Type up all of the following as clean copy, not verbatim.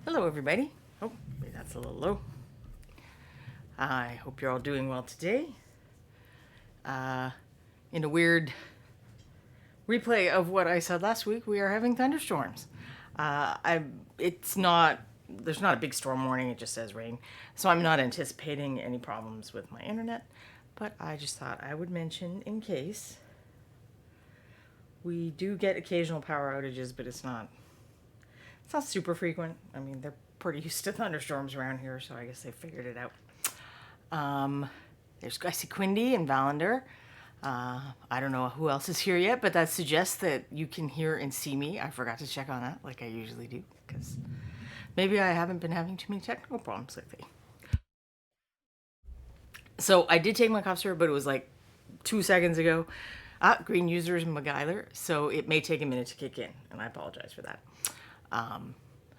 Hello, everybody. Oh, maybe that's a little low. I hope you're all doing well today. Uh, in a weird replay of what I said last week, we are having thunderstorms. It's not, there's not a big storm warning, it just says rain. So I'm not anticipating any problems with my internet, but I just thought I would mention in case. We do get occasional power outages, but it's not super frequent. I mean, they're pretty used to thunderstorms around here, so I guess they figured it out. I see Quindy and Valander. I don't know who else is here yet, but that suggests that you can hear and see me. I forgot to check on that like I usually do because maybe I haven't been having too many technical problems lately. So I did take my cough syrup, but it was like 2 seconds ago. Green users McGuiler, so it may take a minute to kick in, and I apologize for that.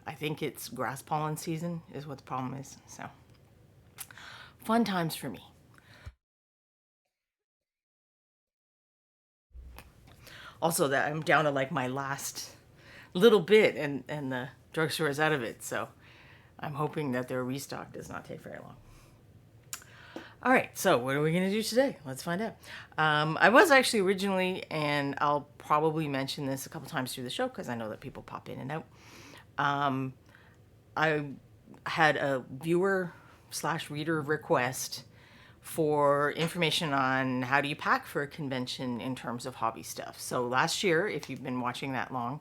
I think it's grass pollen season is what the problem is. So fun times for me. Also, that I'm down to like my last little bit, and the drugstore is out of it. So I'm hoping that their restock does not take very long. All right, so what are we going to do today? Let's find out. I was actually originally, and I'll probably mention this a couple times through the show because I know that people pop in and out. I had a viewer slash reader request for information on how do you pack for a convention in terms of hobby stuff. So last year, if you've been watching that long,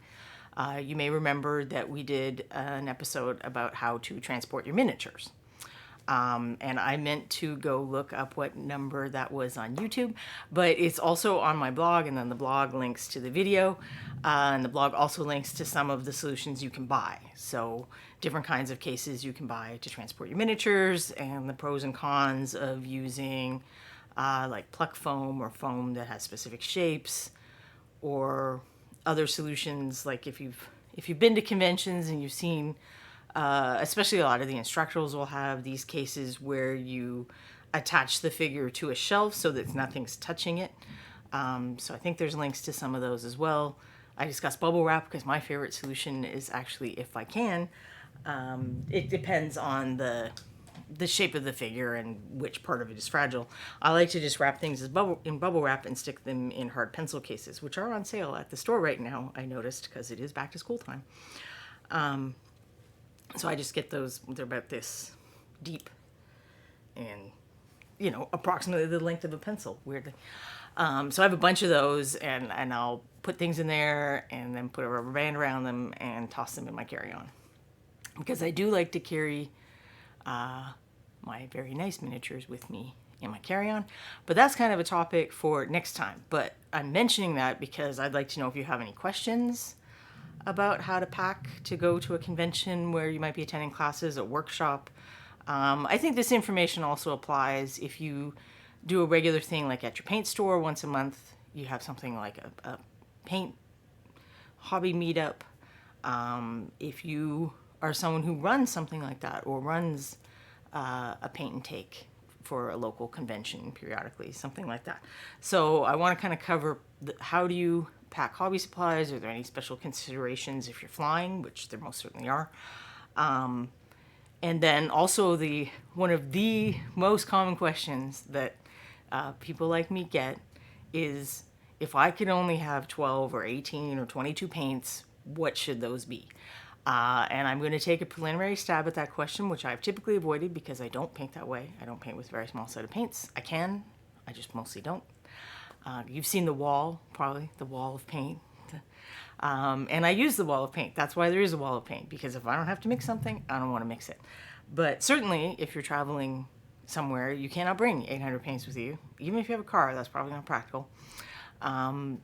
you may remember that we did an episode about how to transport your miniatures. And I meant to go look up what number that was on YouTube, but it's also on my blog, and then the blog links to the video, and the blog also links to some of the solutions you can buy. So different kinds of cases you can buy to transport your miniatures, and the pros and cons of using like pluck foam or foam that has specific shapes, or other solutions like if you've been to conventions and you've seen especially a lot of the instructors will have these cases where you attach the figure to a shelf so that nothing's touching it. So I think there's links to some of those as well. I discussed bubble wrap because my favorite solution is actually, if I can, it depends on the shape of the figure and which part of it is fragile. I like to just wrap things in bubble wrap and stick them in hard pencil cases, which are on sale at the store right now, I noticed, because it is back to school time. So I just get those, they're about this deep and, approximately the length of a pencil, weirdly. So I have a bunch of those, and I'll put things in there and then put a rubber band around them and toss them in my carry-on. Because I do like to carry my very nice miniatures with me in my carry-on. But that's kind of a topic for next time. But I'm mentioning that because I'd like to know if you have any questions about how to pack to go to a convention where you might be attending classes, a workshop. I think this information also applies if you do a regular thing like at your paint store once a month. You have something like a paint hobby meetup. If you are someone who runs something like that or runs a paint and take for a local convention periodically, something like that. So I want to kind of cover how do you pack hobby supplies? Are there any special considerations if you're flying, which there most certainly are? And then also one of the most common questions that people like me get is, if I could only have 12 or 18 or 22 paints, what should those be? And I'm going to take a preliminary stab at that question, which I've typically avoided because I don't paint that way. I don't paint with a very small set of paints. I can, I just mostly don't. You've seen the wall, probably, the wall of paint. And I use the wall of paint. That's why there is a wall of paint, because if I don't have to mix something, I don't want to mix it. But certainly, if you're traveling somewhere, you cannot bring 800 paints with you. Even if you have a car, that's probably not practical.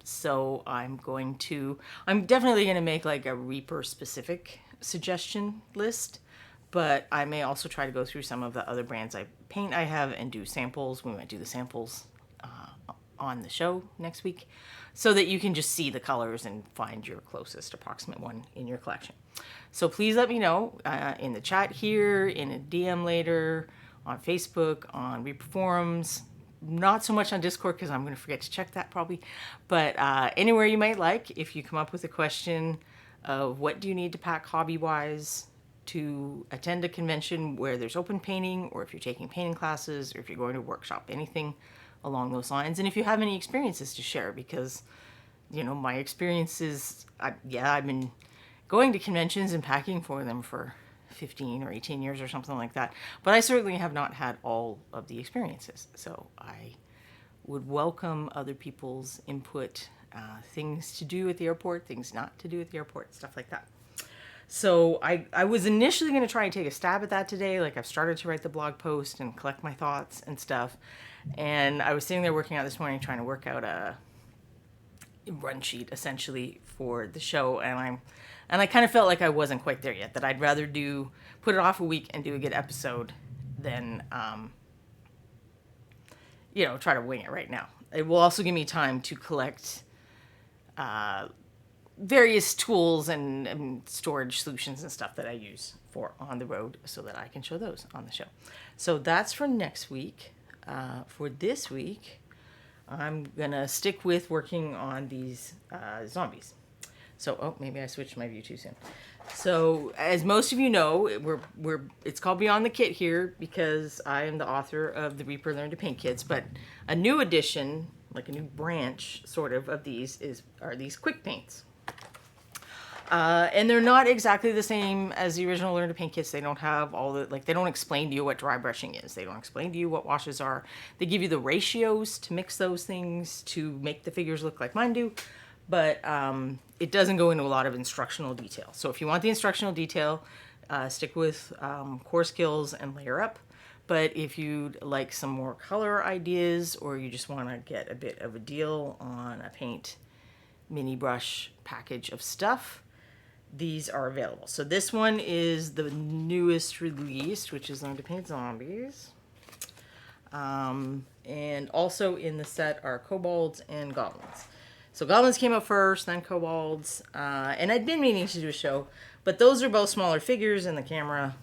So I'm definitely going to make like a Reaper specific suggestion list, but I may also try to go through some of the other brands I have and do samples. We might do the samples on the show next week so that you can just see the colors and find your closest approximate one in your collection. So please let me know in the chat here, in a DM later, on Facebook, on Reaper forums. Not so much on Discord because I'm going to forget to check that probably, but anywhere you might like, if you come up with a question of what do you need to pack hobby-wise to attend a convention where there's open painting, or if you're taking painting classes, or if you're going to a workshop, anything along those lines. And if you have any experiences to share, because, you know, my experiences, I've been going to conventions and packing for them for 15 or 18 years or something like that. But I certainly have not had all of the experiences. So I would welcome other people's input, things to do at the airport, things not to do at the airport, stuff like that. So I was initially going to try and take a stab at that today. Like, I've started to write the blog post and collect my thoughts and stuff. And I was sitting there working out this morning, trying to work out a run sheet essentially for the show. And I kind of felt like I wasn't quite there yet, that I'd rather put it off a week and do a good episode than, try to wing it right now. It will also give me time to collect various tools and storage solutions and stuff that I use for on the road, so that I can show those on the show. So that's for next week. For this week, I'm going to stick with working on these zombies. So, maybe I switched my view too soon. So, as most of you know, it's called Beyond the Kit here because I am the author of the Reaper Learn to Paint kits, but a new edition, like a new branch sort of these are these quick paints. And they're not exactly the same as the original Learn to Paint kits. They don't have they don't explain to you what dry brushing is. They don't explain to you what washes are. They give you the ratios to mix those things to make the figures look like mine do. But it doesn't go into a lot of instructional detail. So if you want the instructional detail, stick with Core Skills and Layer Up. But if you'd like some more color ideas, or you just want to get a bit of a deal on a paint mini brush package of stuff, these are available. So this one is the newest release, which is Learn to Paint Zombies. And also in the set are kobolds and goblins. So goblins came up first, then kobolds. And I'd been meaning to do a show, but those are both smaller figures, and the camera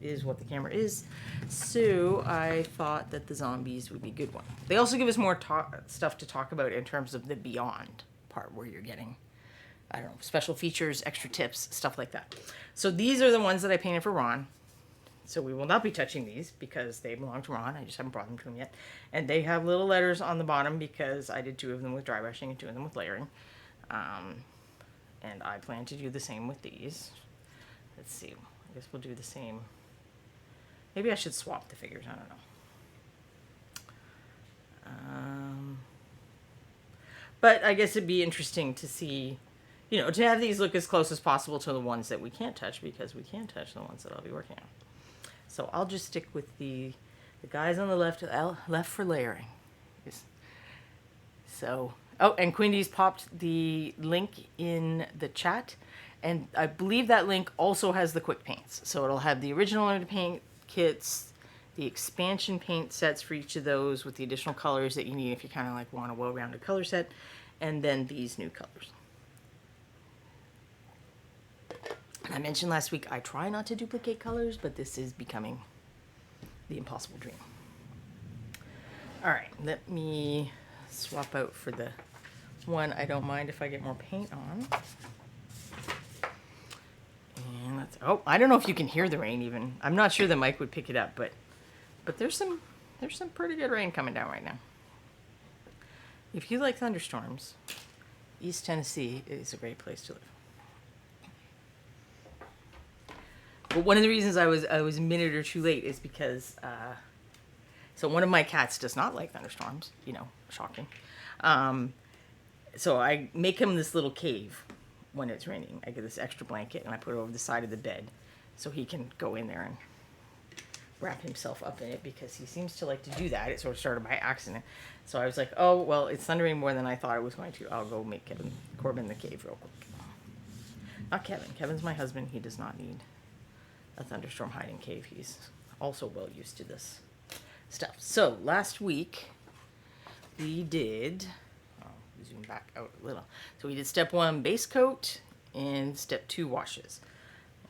is what the camera is. So I thought that the zombies would be a good one. They also give us more stuff to talk about in terms of the beyond part, where you're getting, I don't know, special features, extra tips, stuff like that. So these are the ones that I painted for Ron. So we will not be touching these because they belong to Ron. I just haven't brought them to him yet. And they have little letters on the bottom because I did 2 of them with dry brushing and 2 of them with layering. And I plan to do the same with these. Let's see. I guess we'll do the same. Maybe I should swap the figures. I don't know. But I guess it'd be interesting to see, to have these look as close as possible to the ones that we can't touch, because we can't touch the ones that I'll be working on. So I'll just stick with the guys on the left for layering. So, and Quindy's popped the link in the chat, and I believe that link also has the quick paints. So it'll have the original Learn to Paint kits, the expansion paint sets for each of those with the additional colors that you need if you kind of like want a well-rounded color set, and then these new colors. And I mentioned last week I try not to duplicate colors, but this is becoming the impossible dream. All right, let me swap out for the one I don't mind if I get more paint on. And I don't know if you can hear the rain even. I'm not sure the mic would pick it up, but there's some pretty good rain coming down right now. If you like thunderstorms, East Tennessee is a great place to live. But one of the reasons I was a minute or two late is because so one of my cats does not like thunderstorms, shocking. So I make him this little cave when it's raining. I get this extra blanket and I put it over the side of the bed so he can go in there and wrap himself up in it, because he seems to like to do that. It sort of started by accident. So I was like, oh, well, it's thundering more than I thought it was going to. I'll go make Corbin the cave real quick. Not Kevin. Kevin's my husband. He does not need a thunderstorm hiding cave. He's also well used to this stuff. So last week we did, zoom back out a little. So we did step 1 base coat and step 2 washes.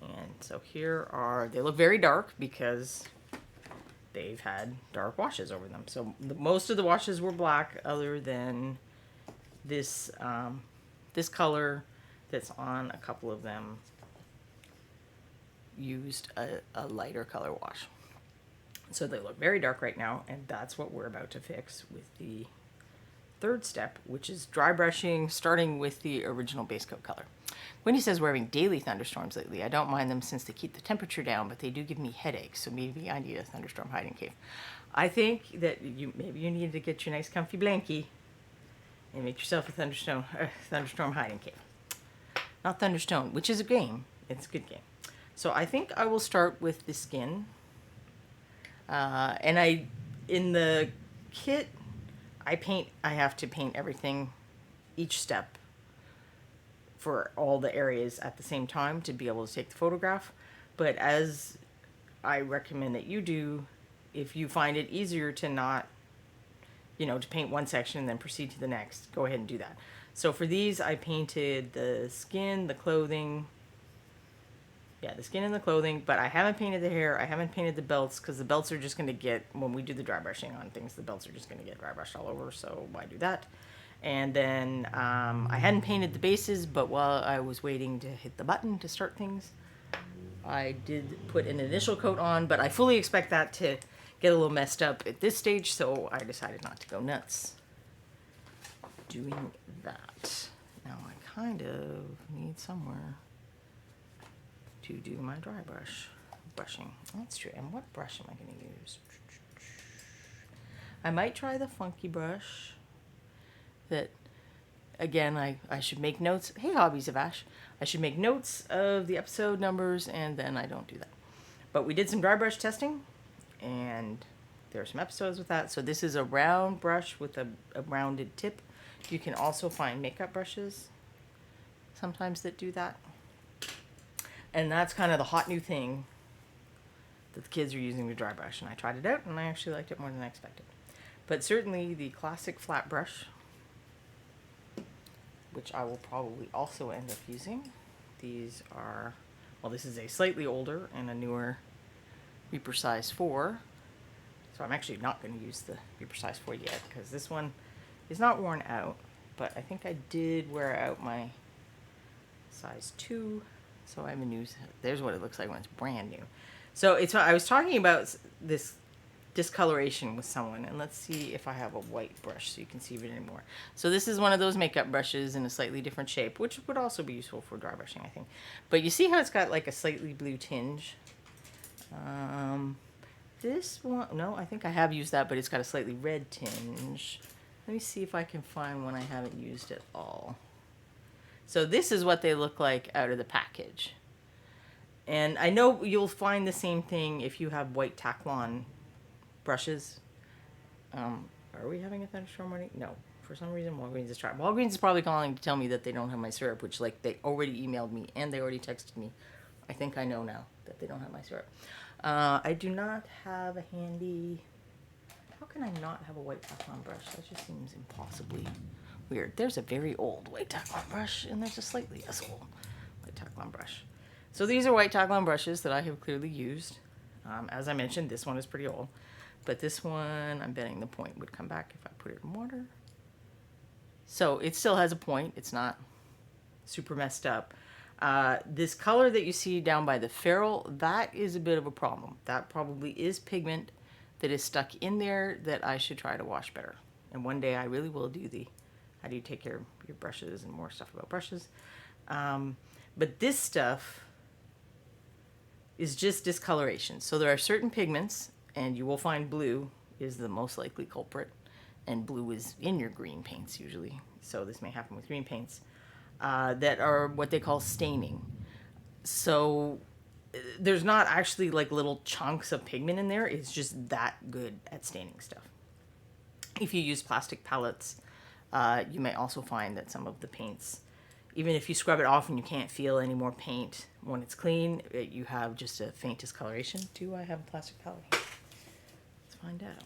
And so here they look very dark because they've had dark washes over them. So most of the washes were black, other than this this color that's on a couple of them. used a lighter color wash. So they look very dark right now, and that's what we're about to fix with the third step, which is dry brushing, starting with the original base coat color. Wendy says we're having daily thunderstorms lately. I don't mind them since they keep the temperature down, but they do give me headaches, so maybe I need a thunderstorm hiding cave. I think that maybe you need to get your nice comfy blankie and make yourself a thunderstorm hiding cave. Not Thunderstone, which is a game. It's a good game. So I think I will start with the skin. And in the kit, I have to paint everything, each step, for all the areas at the same time to be able to take the photograph. But as I recommend that you do, if you find it easier to not, to paint one section and then proceed to the next, go ahead and do that. So for these, I painted the skin, the clothing. Yeah, the skin and the clothing, but I haven't painted the hair. I haven't painted the belts because the belts are just going to get, when we do the dry brushing on things, the belts are just going to get dry brushed all over, so why do that? And then I hadn't painted the bases, but while I was waiting to hit the button to start things, I did put an initial coat on, but I fully expect that to get a little messed up at this stage, so I decided not to go nuts doing that. Now I kind of need somewhere to do my dry brushing. That's true. And what brush am I going to use? I might try the funky brush. That, again, I should make notes. Hey, Hobbies of Ash. I should make notes of the episode numbers, and then I don't do that. But we did some dry brush testing, and there are some episodes with that. So this is a round brush with a rounded tip. You can also find makeup brushes sometimes that do that. And that's kind of the hot new thing that the kids are using to dry brush. And I tried it out, and I actually liked it more than I expected. But certainly the classic flat brush, which I will probably also end up using. These are, well, this is a slightly older and a newer Reaper size 4. So I'm actually not going to use the Reaper size 4 yet, because this one is not worn out. But I think I did wear out my size 2. So I have a new, there's what it looks like when it's brand new. So I was talking about this discoloration with someone, and let's see if I have a white brush so you can see it anymore. So this is one of those makeup brushes in a slightly different shape, which would also be useful for dry brushing, I think. But you see how it's got like a slightly blue tinge? This one, no, I think I have used that, but it's got a slightly red tinge. Let me see if I can find one I haven't used at all. So this is what they look like out of the package. And I know you'll find the same thing if you have white Taklon brushes. Are we having a thunderstorm warning? No. For some reason, Walgreens is trying. Walgreens is probably calling to tell me that they don't have my syrup, which, like, they already emailed me and they already texted me. I think I know now that they don't have my syrup. I do not have a handy... How can I not have a white Taklon brush? That just seems impossibly weird. There's a very old white Taklon brush, and there's a slightly less old white Taklon brush. So these are white Taklon brushes that I have clearly used. As I mentioned, this one is pretty old. But this one, I'm betting the point would come back if I put it in water. So it still has a point. It's not super messed up. This color that you see down by the ferrule, that is a bit of a problem. That probably is pigment that is stuck in there that I should try to wash better. And one day I really will do the how do you take care of your brushes and more stuff about brushes. But this stuff is just discoloration. So there are certain pigments, and you will find blue is the most likely culprit, and blue is in your green paints usually. So this may happen with green paints that are what they call staining. So there's not actually like little chunks of pigment in there. It's just that good at staining stuff. If you use plastic palettes, you may also find that some of the paints, even if you scrub it off and you can't feel any more paint when it's clean, you have just a faint discoloration. Do I have a plastic palette? Let's find out.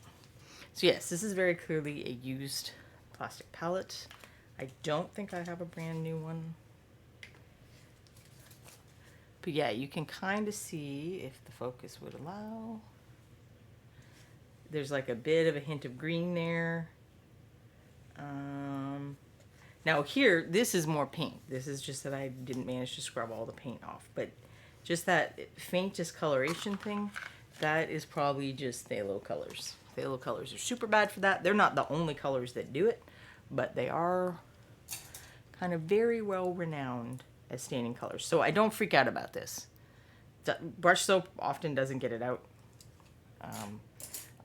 So yes, this is very clearly a used plastic palette. I don't think I have a brand new one. But yeah, you can kind of see, if the focus would allow, there's like a bit of a hint of green there. Now here, this is more paint. This is just that I didn't manage to scrub all the paint off. But just that faint discoloration thing, that is probably just phthalo colors. Phthalo colors are super bad for that. They're not the only colors that do it, but they are kind of very well renowned as staining colors. So I don't freak out about this. Brush soap often doesn't get it out.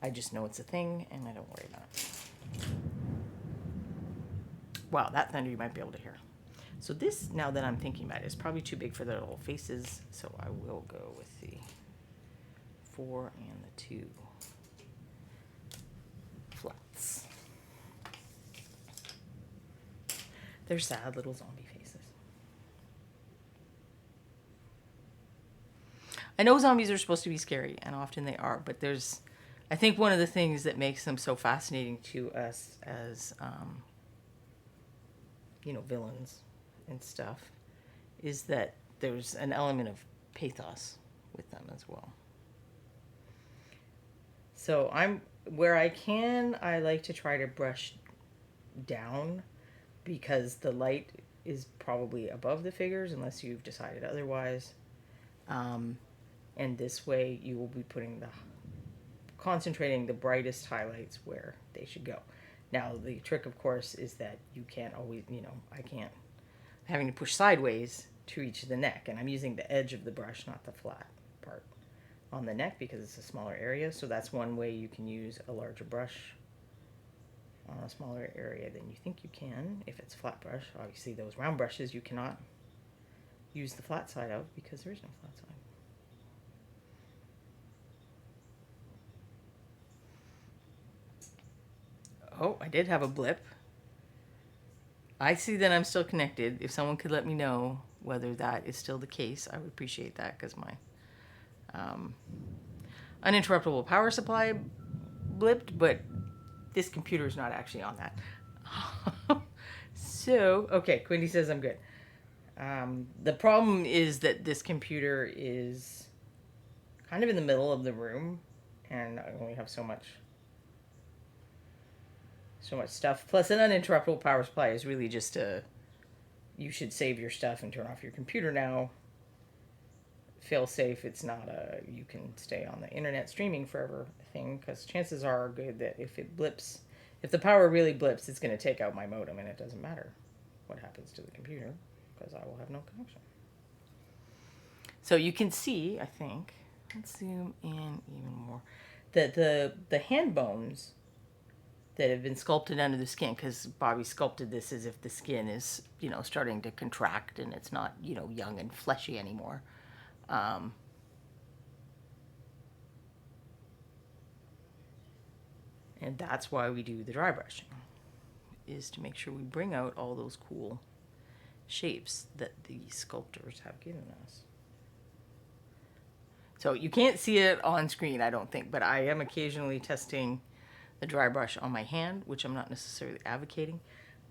I just know it's a thing and I don't worry about it. Wow, that thunder you might be able to hear. So this, now that I'm thinking about it, is probably too big for their little faces. So I will go with the 4 and the 2 flats. They're sad little zombie faces. I know zombies are supposed to be scary, and often they are, but I think one of the things that makes them so fascinating to us as, villains and stuff, is that there's an element of pathos with them as well. So where I can, I like to try to brush down because the light is probably above the figures unless you've decided otherwise. And this way you will be concentrating the brightest highlights where they should go. Now, the trick, of course, is that you can't always, I'm having to push sideways to reach the neck, and I'm using the edge of the brush, not the flat part on the neck because it's a smaller area. So that's one way you can use a larger brush on a smaller area than you think you can if it's a flat brush. Obviously, those round brushes you cannot use the flat side of because there is no flat side. Oh, I did have a blip. I see that I'm still connected. If someone could let me know whether that is still the case, I would appreciate that because my uninterruptible power supply blipped, but this computer is not actually on that. So, okay, Quindy says I'm good. The problem is that this computer is kind of in the middle of the room, and I only have so much stuff. Plus, an uninterruptible power supply is really just you should save your stuff and turn off your computer now. Fail safe. It's not you can stay on the internet streaming forever thing, because chances are good that if it blips, if the power really blips, it's going to take out my modem, and it doesn't matter what happens to the computer because I will have no connection. So you can see, I think, let's zoom in even more, that the hand bones that have been sculpted under the skin, because Bobby sculpted this as if the skin is, starting to contract and it's not, young and fleshy anymore. And that's why we do the dry brushing, is to make sure we bring out all those cool shapes that the sculptors have given us. So you can't see it on screen, I don't think, but I am occasionally testing the dry brush on my hand, which I'm not necessarily advocating,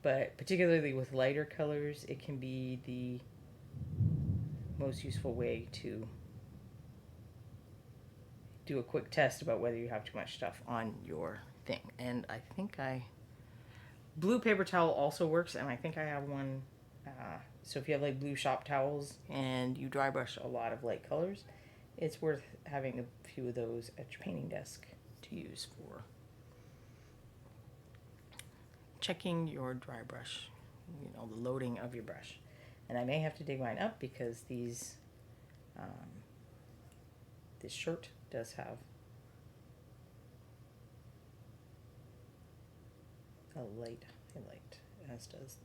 but particularly with lighter colors, it can be the most useful way to do a quick test about whether you have too much stuff on your thing. And I think blue paper towel also works, and I think I have one. So if you have like blue shop towels and you dry brush a lot of light colors, it's worth having a few of those at your painting desk to use for checking your dry brush, the loading of your brush. And I may have to dig mine up because this shirt does have a light highlight, as does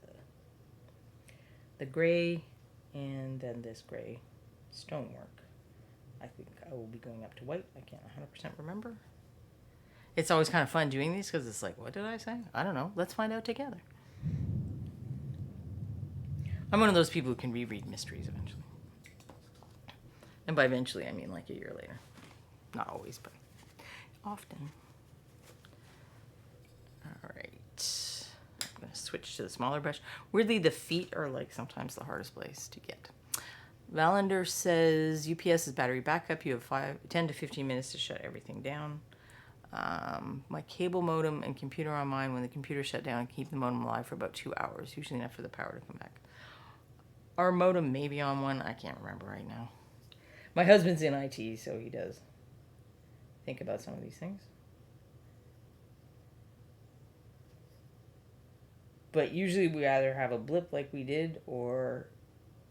the gray, and then this gray stonework. I think I will be going up to white. I can't 100% remember. It's always kind of fun doing these because it's like, what did I say? I don't know. Let's find out together. I'm one of those people who can reread mysteries eventually. And by eventually, I mean like a year later. Not always, but often. All right. I'm going to switch to the smaller brush. Weirdly, the feet are like sometimes the hardest place to get. Valander says, UPS is battery backup. You have 10 to 15 minutes to shut everything down. My cable modem and computer on mine, when the computer shut down, keep the modem alive for about 2 hours, usually enough for the power to come back. Our modem may be on one. I can't remember right now. My husband's in IT, so he does think about some of these things. But usually we either have a blip like we did or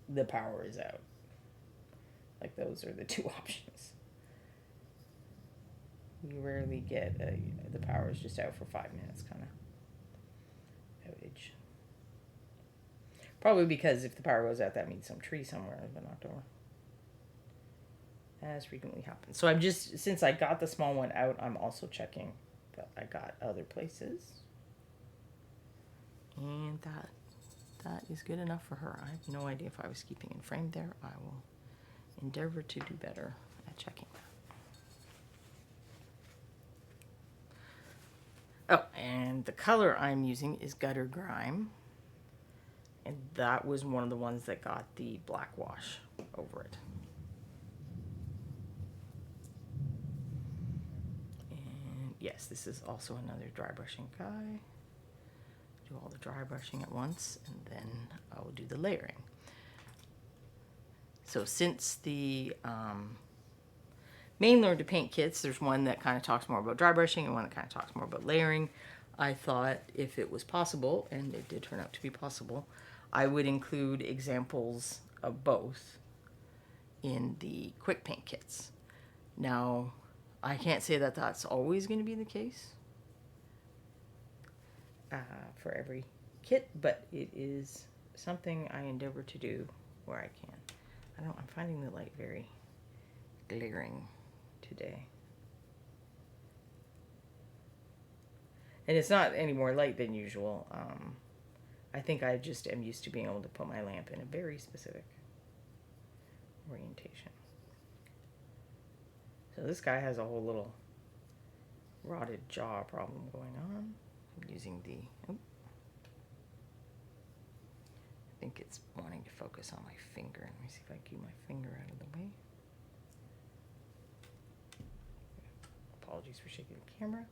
the power is out. Like those are the two options. We rarely get the power is just out for 5 minutes kind of outage. Probably because if the power goes out, that means some tree somewhere has been knocked over. As frequently happens. So I'm just, since I got the small one out, I'm also checking that I got other places. And that is good enough for her. I have no idea if I was keeping in frame there. I will endeavor to do better at checking that. Oh, and the color I'm using is Gutter Grime. And that was one of the ones that got the black wash over it. And yes, this is also another dry brushing guy. Do all the dry brushing at once, and then I will do the layering. So since the main Learn to Paint kits, there's one that kind of talks more about dry brushing and one that kind of talks more about layering. I thought if it was possible, and it did turn out to be possible, I would include examples of both in the quick paint kits. Now, I can't say that that's always going to be the case for every kit, but it is something I endeavor to do where I can. I'm finding the light very glaring today. And it's not any more light than usual. I think I just am used to being able to put my lamp in a very specific orientation. So this guy has a whole little rotted jaw problem going on. I'm using the, I think it's wanting to focus on my finger. Let me see if I can keep my finger out of the way. Apologies for shaking the camera.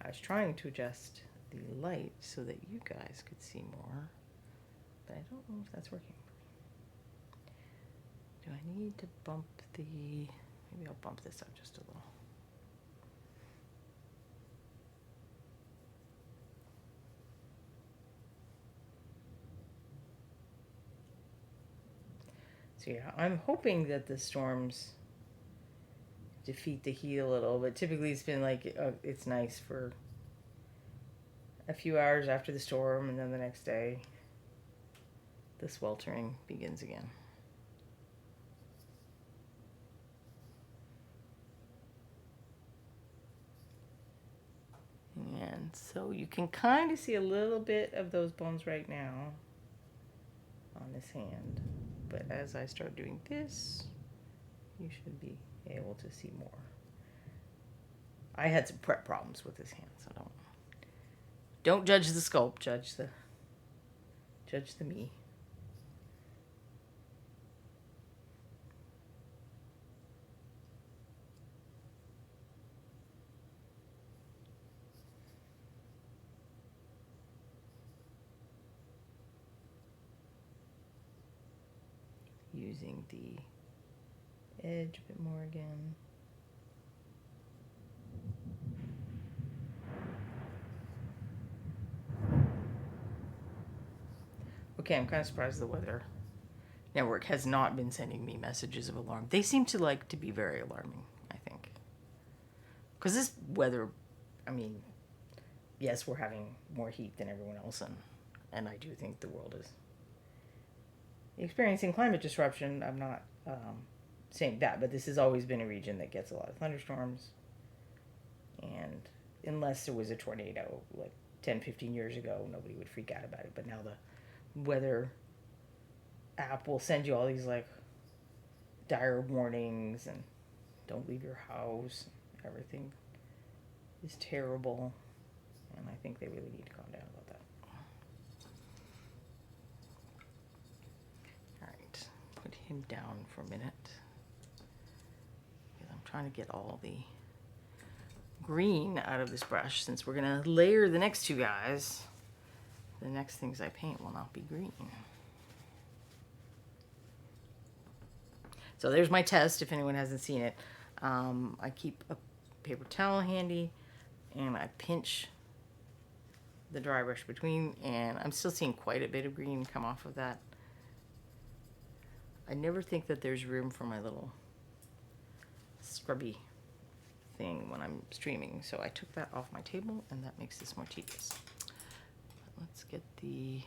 I was trying to adjust the light so that you guys could see more, but I don't know if that's working. Do I need to bump the, maybe I'll bump this up just a little. So yeah, I'm hoping that the storms defeat the heat a little, but typically it's been like, it's nice for a few hours after the storm, and then the next day the sweltering begins again. And so you can kind of see a little bit of those bones right now on this hand, but as I start doing this, you should be able to see more. I had some prep problems with this hand, so don't judge the sculpt, judge the me. Using the edge a bit more again. Okay, I'm kind of surprised the weather network has not been sending me messages of alarm. They seem to like to be very alarming, I think. Because this weather, I mean, yes, we're having more heat than everyone else, and I do think the world is experiencing climate disruption. I'm not saying that, but this has always been a region that gets a lot of thunderstorms. And unless there was a tornado like 10, 15 years ago, nobody would freak out about it. But now the weather app will send you all these like dire warnings and don't leave your house. Everything is terrible. And I think they really need to calm down about that. Alright, put him down for a minute. Because I'm trying to get all the green out of this brush, since we're going to layer the next two guys. The next things I paint will not be green. So there's my test if anyone hasn't seen it. I keep a paper towel handy and I pinch the dry brush between, and I'm still seeing quite a bit of green come off of that. I never think that there's room for my little scrubby thing when I'm streaming, so I took that off my table, and that makes this more tedious. But let's get the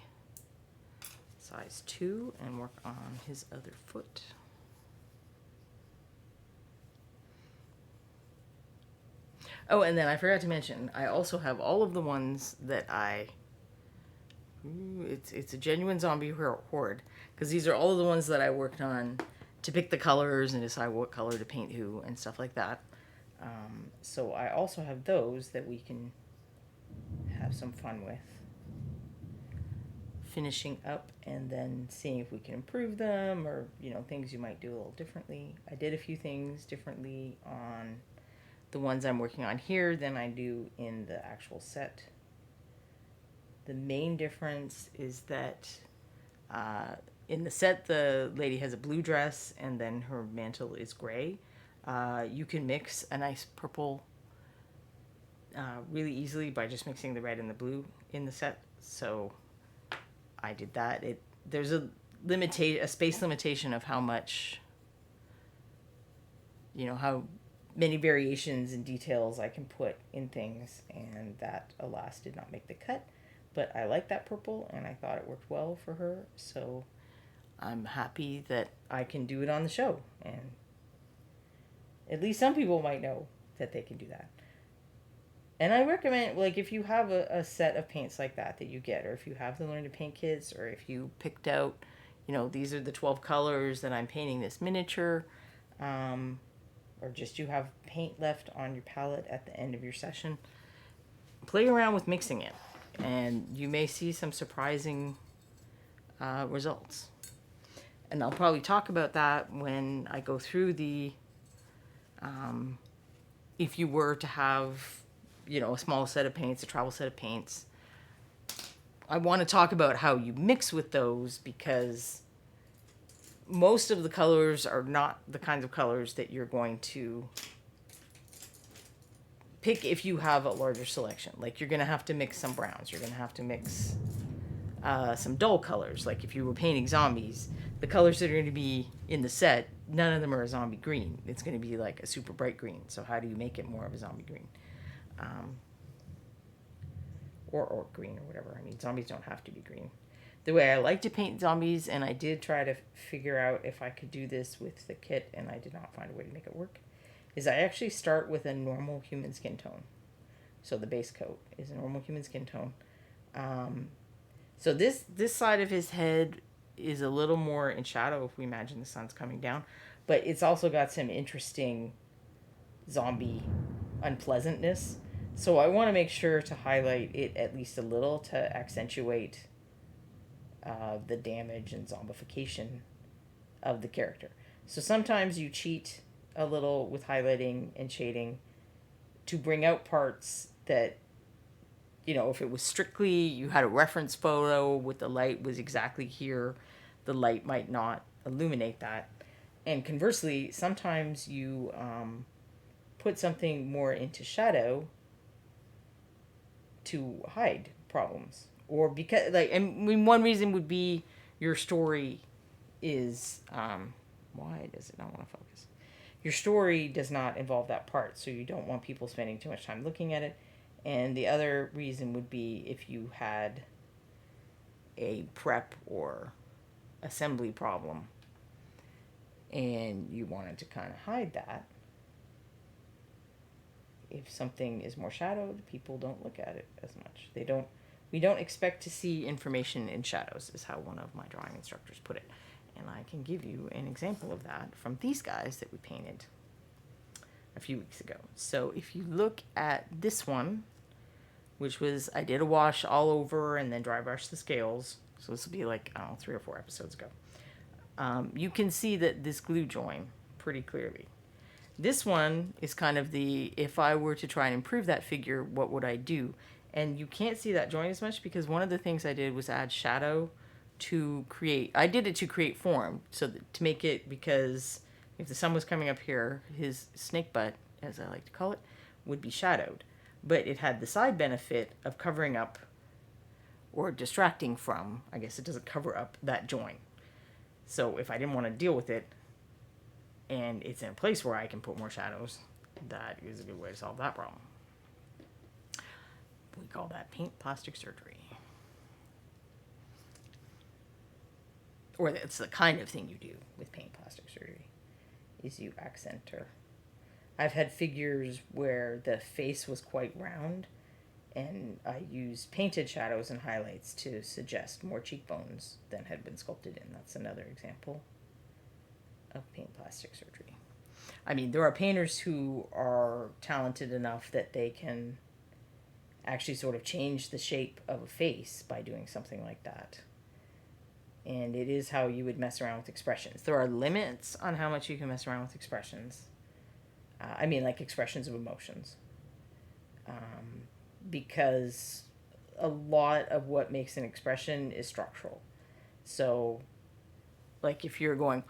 size 2 and work on his other foot. Oh, and then I forgot to mention, I also have all of the ones that it's a genuine zombie horde, because these are all of the ones that I worked on to pick the colors and decide what color to paint who and stuff like that. So I also have those that we can have some fun with, finishing up and then seeing if we can improve them, or things you might do a little differently. I did a few things differently on the ones I'm working on here than I do in the actual set. The main difference is that in the set, the lady has a blue dress and then her mantle is gray. You can mix a nice purple really easily by just mixing the red and the blue in the set. So I did that. There's a space limitation of how much, how many variations and details I can put in things, and that, alas, did not make the cut. But I like that purple, and I thought it worked well for her, so I'm happy that I can do it on the show, and at least some people might know that they can do that. And I recommend, if you have a set of paints like that you get, or if you have the Learn to Paint kits, or if you picked out, these are the 12 colors that I'm painting this miniature, or just you have paint left on your palette at the end of your session, play around with mixing it, and you may see some surprising results. And I'll probably talk about that when I go through the, if you were to have, a small set of paints, a travel set of paints, I want to talk about how you mix with those, because most of the colors are not the kinds of colors that you're going to pick if you have a larger selection. You're going to have to mix some browns. You're going to have to mix some dull colors. If you were painting zombies, the colors that are going to be in the set, none of them are a zombie green. It's going to be a super bright green. So how do you make it more of a zombie green? Or green or whatever. I mean, zombies don't have to be green. The way I like to paint zombies, and I did try to figure out if I could do this with the kit, and I did not find a way to make it work, is I actually start with a normal human skin tone. So the base coat is a normal human skin tone. So this side of his head is a little more in shadow if we imagine the sun's coming down, but it's also got some interesting zombie unpleasantness. So I want to make sure to highlight it at least a little to accentuate the damage and zombification of the character. So sometimes you cheat a little with highlighting and shading to bring out parts that, if it was strictly, you had a reference photo with the light was exactly here, the light might not illuminate that. And conversely, sometimes you put something more into shadow to hide problems. Or because, one reason would be your story is, why does it not want to focus? Your story does not involve that part, so you don't want people spending too much time looking at it. And the other reason would be if you had a prep or assembly problem and you wanted to kind of hide that. If something is more shadowed, people don't look at it as much. We don't expect to see information in shadows, is how one of my drawing instructors put it. And I can give you an example of that from these guys that we painted a few weeks ago. So if you look at this one, which was, I did a wash all over and then dry brush the scales. So this will be 3 or 4 episodes ago. You can see that this glue join pretty clearly. This one is kind of if I were to try and improve that figure, what would I do? And you can't see that joint as much because one of the things I did was add shadow I did it to create form, so to make it, because If the sun was coming up here, his snake butt, as I like to call it, would be shadowed. But it had the side benefit of covering up or distracting from, I guess it doesn't cover up, that joint. So if I didn't want to deal with it, and it's in a place where I can put more shadows, that is a good way to solve that problem. We call that paint plastic surgery. Or that's the kind of thing you do with paint plastic surgery, is you accent her. I've had figures where the face was quite round, and I used painted shadows and highlights to suggest more cheekbones than had been sculpted in. That's another example of paint plastic surgery. I mean, there are painters who are talented enough that they can actually sort of change the shape of a face by doing something like that. And it is how you would mess around with expressions. There are limits on how much you can mess around with expressions. I mean, like expressions of emotions. Because a lot of what makes an expression is structural. So, like if you're going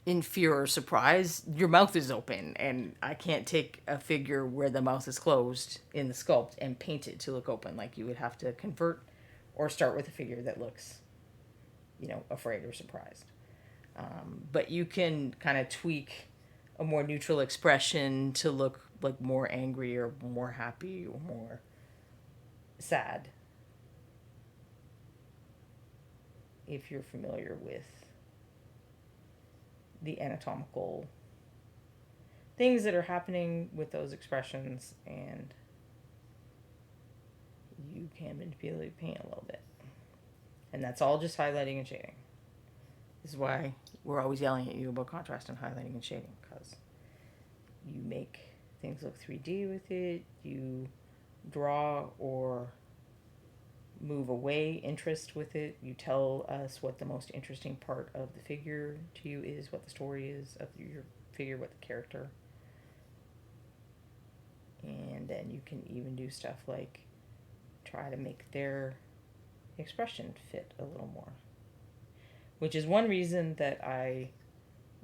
in fear or surprise, your mouth is open, and I can't take a figure where the mouth is closed in the sculpt and paint it to look open. Like you would have to convert or start with a figure that looks, afraid or surprised. But you can kind of tweak a more neutral expression to look like more angry or more happy or more sad, if you're familiar with the anatomical things that are happening with those expressions, and you can manipulate paint a little bit. And that's all just highlighting and shading. This is why we're always yelling at you about contrast and highlighting and shading, because you make things look 3D with it. You draw or move away interest with it. You tell us what the most interesting part of the figure to you is, what the story is of your figure, what the character. And then you can even do stuff like try to make their expression fit a little more, which is one reason that I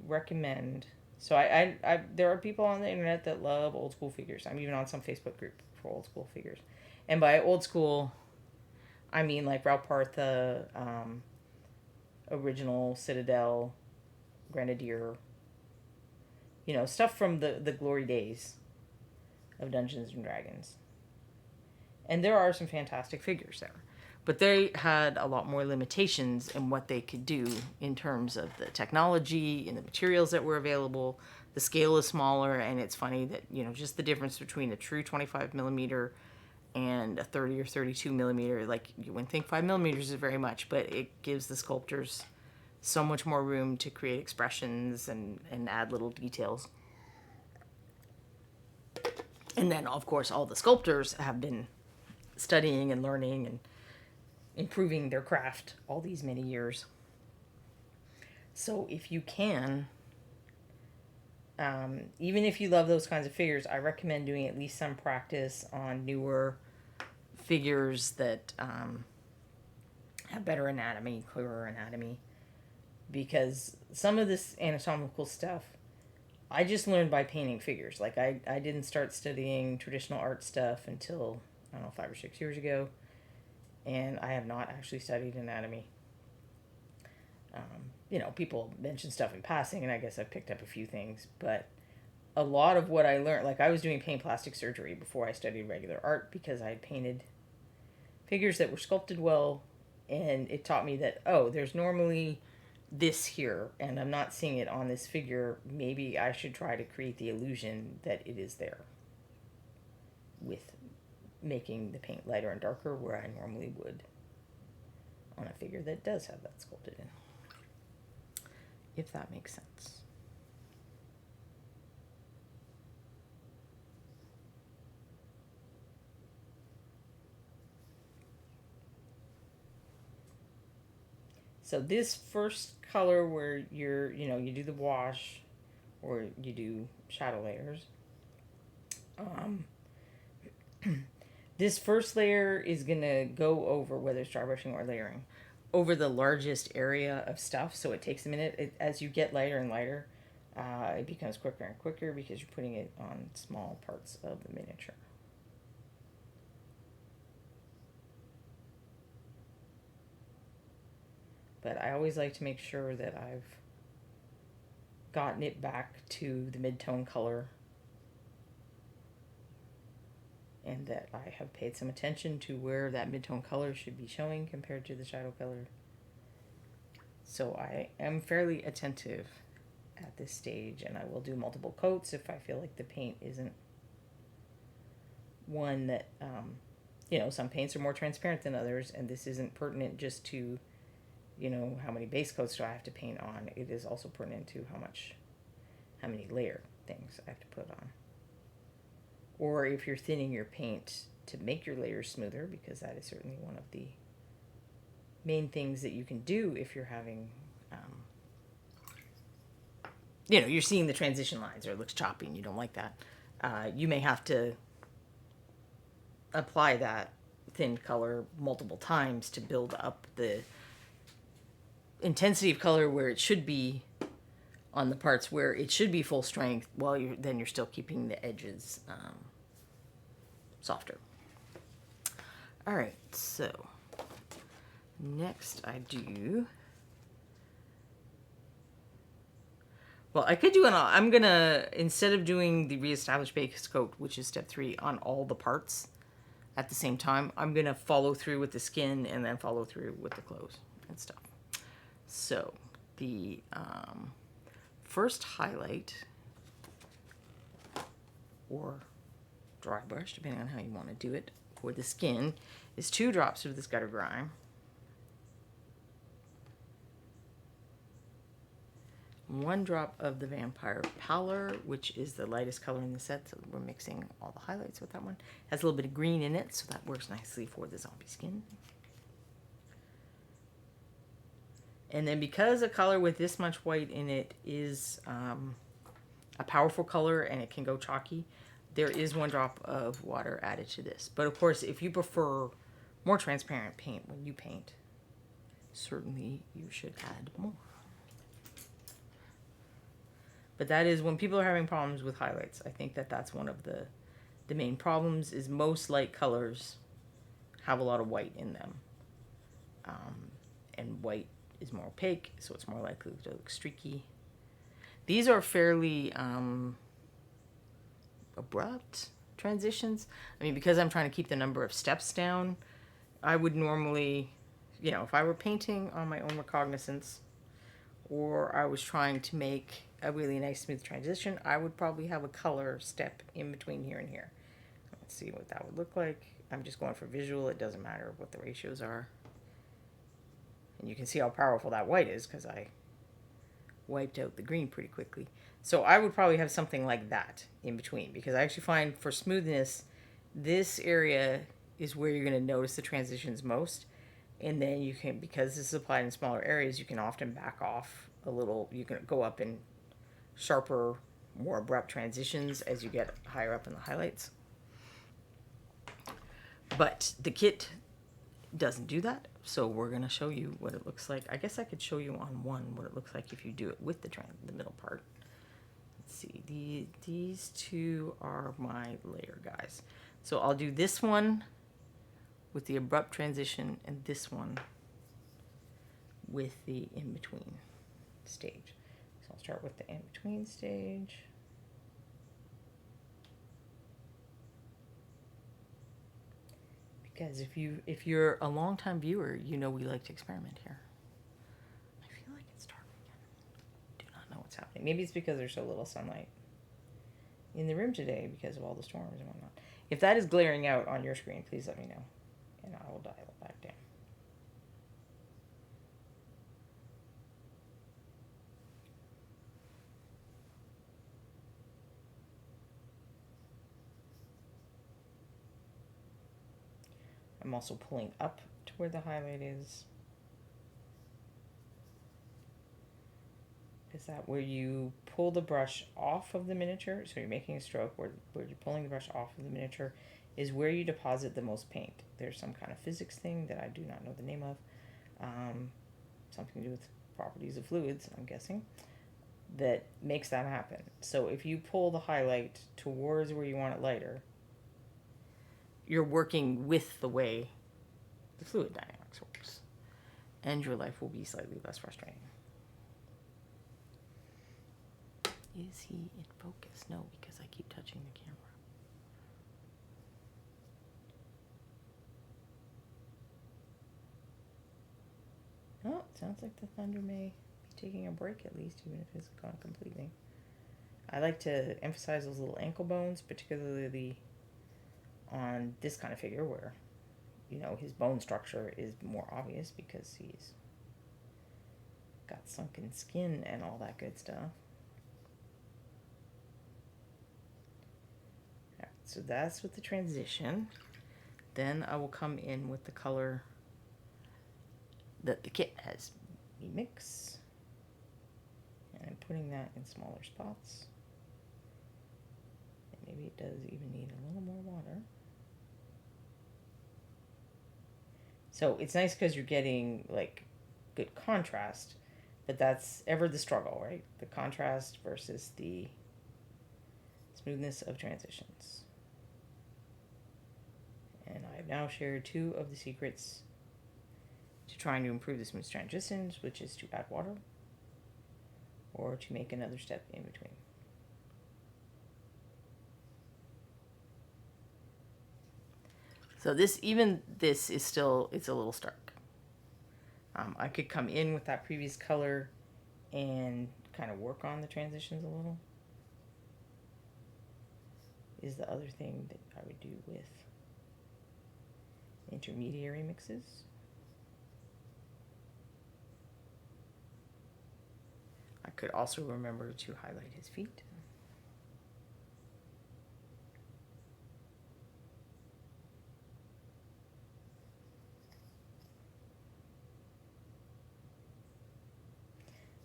recommend. So I there are people on the internet that love old school figures. I'm even on some Facebook group for old school figures, and by old school I mean like Ralph Partha, original Citadel, Grenadier, stuff from the glory days of Dungeons and Dragons. And there are some fantastic figures there. But they had a lot more limitations in what they could do in terms of the technology and the materials that were available. The scale is smaller, and it's funny that, just the difference between a true 25 millimeter and a 30 or 32 millimeter, like you wouldn't think 5 millimeters is very much, but it gives the sculptors so much more room to create expressions and add little details. And then, of course, all the sculptors have been studying and learning and improving their craft all these many years. So if you can, even if you love those kinds of figures, I recommend doing at least some practice on newer figures that have better anatomy, clearer anatomy, because some of this anatomical stuff I just learned by painting figures. Like I didn't start studying traditional art stuff until, I don't know, 5 or 6 years ago. And I have not actually studied anatomy. People mention stuff in passing, and I guess I've picked up a few things. But a lot of what I learned, like I was doing paint plastic surgery before I studied regular art, because I had painted figures that were sculpted well, and it taught me that, there's normally this here, and I'm not seeing it on this figure. Maybe I should try to create the illusion that it is there with making the paint lighter and darker where I normally would on a figure that does have that sculpted in. If that makes sense. So this first color where you do the wash or you do shadow layers, this first layer is going to go over, whether it's dry brushing or layering, over the largest area of stuff. So it takes a minute. As you get lighter and lighter, it becomes quicker and quicker because you're putting it on small parts of the miniature. But I always like to make sure that I've gotten it back to the mid-tone color and that I have paid some attention to where that mid-tone color should be showing compared to the shadow color. So I am fairly attentive at this stage, and I will do multiple coats if I feel like the paint isn't one that, some paints are more transparent than others, and this isn't pertinent just to, how many base coats do I have to paint on. It is also pertinent to how many layer things I have to put on. Or if you're thinning your paint to make your layers smoother, because that is certainly one of the main things that you can do if you're having, you're seeing the transition lines or it looks choppy and you don't like that. You may have to apply that thin color multiple times to build up the intensity of color where it should be on the parts where it should be full strength, while you're still keeping the edges softer. All right, so next I do. Well, I could do I'm gonna, instead of doing the reestablish base coat, which is step 3, on all the parts at the same time, I'm gonna follow through with the skin and then follow through with the clothes and stuff. So the first highlight, or dry brush, depending on how you want to do it, for the skin is 2 drops of this gutter grime, 1 drop of the Vampire Pallor, which is the lightest color in the set, so we're mixing all the highlights with that one. Has a little bit of green in it, so that works nicely for the zombie skin. And then because a color with this much white in it is a powerful color and it can go chalky, there is 1 drop of water added to this. But of course, if you prefer more transparent paint when you paint, certainly you should add more. But that is when people are having problems with highlights. I think that that's one of the main problems, is most light colors have a lot of white in them. And white is more opaque, so it's more likely to look streaky. These are fairly abrupt transitions. I mean, because I'm trying to keep the number of steps down, I would normally, if I were painting on my own recognizance, or I was trying to make a really nice smooth transition, I would probably have a color step in between here and here. Let's see what that would look like. I'm just going for visual. It doesn't matter what the ratios are. And you can see how powerful that white is because I wiped out the green pretty quickly. So I would probably have something like that in between, because I actually find for smoothness, this area is where you're going to notice the transitions most. And then you can, because this is applied in smaller areas, you can often back off a little. You can go up in sharper, more abrupt transitions as you get higher up in the highlights. But the kit doesn't do that, so we're going to show you what it looks like. I guess I could show you on one what it looks like if you do it with the middle part. Let's see, these 2 are my layer guys. So I'll do this one with the abrupt transition and this one with the in-between stage. So I'll start with the in-between stage. Because if you're a long-time viewer, you know we like to experiment here. I feel like it's dark again. Do not know what's happening. Maybe it's because there's so little sunlight in the room today because of all the storms and whatnot. If that is glaring out on your screen, please let me know, and I will dial it back down. I'm also pulling up to where the highlight is. Is that where you pull the brush off of the miniature? So you're making a stroke where you're pulling the brush off of the miniature is where you deposit the most paint. There's some kind of physics thing that I do not know the name of. Something to do with properties of fluids, I'm guessing. that makes that happen. So if you pull the highlight towards where you want it lighter, you're working with the way the fluid dynamics works. And your life will be slightly less frustrating. Is he in focus? No, because I keep touching the camera. Oh, it sounds like the thunder may be taking a break at least, even if it's gone completely. I like to emphasize those little ankle bones, particularly on this kind of figure where, you know, his bone structure is more obvious because he's got sunken skin and all that good stuff. Right, so that's with the transition. Then I will come in with the color that the kit has me mix. And I'm putting that in smaller spots. And maybe it does even need a little more water. So it's nice because you're getting like good contrast, but that's ever the struggle, right? The contrast versus the smoothness of transitions. And I've now shared 2 of the secrets to trying to improve the smooth transitions, which is to add water or to make another step in between. So this is still, it's a little stark. I could come in with that previous color and kind of work on the transitions a little. Is the other thing that I would do with intermediary mixes. I could also remember to highlight his feet.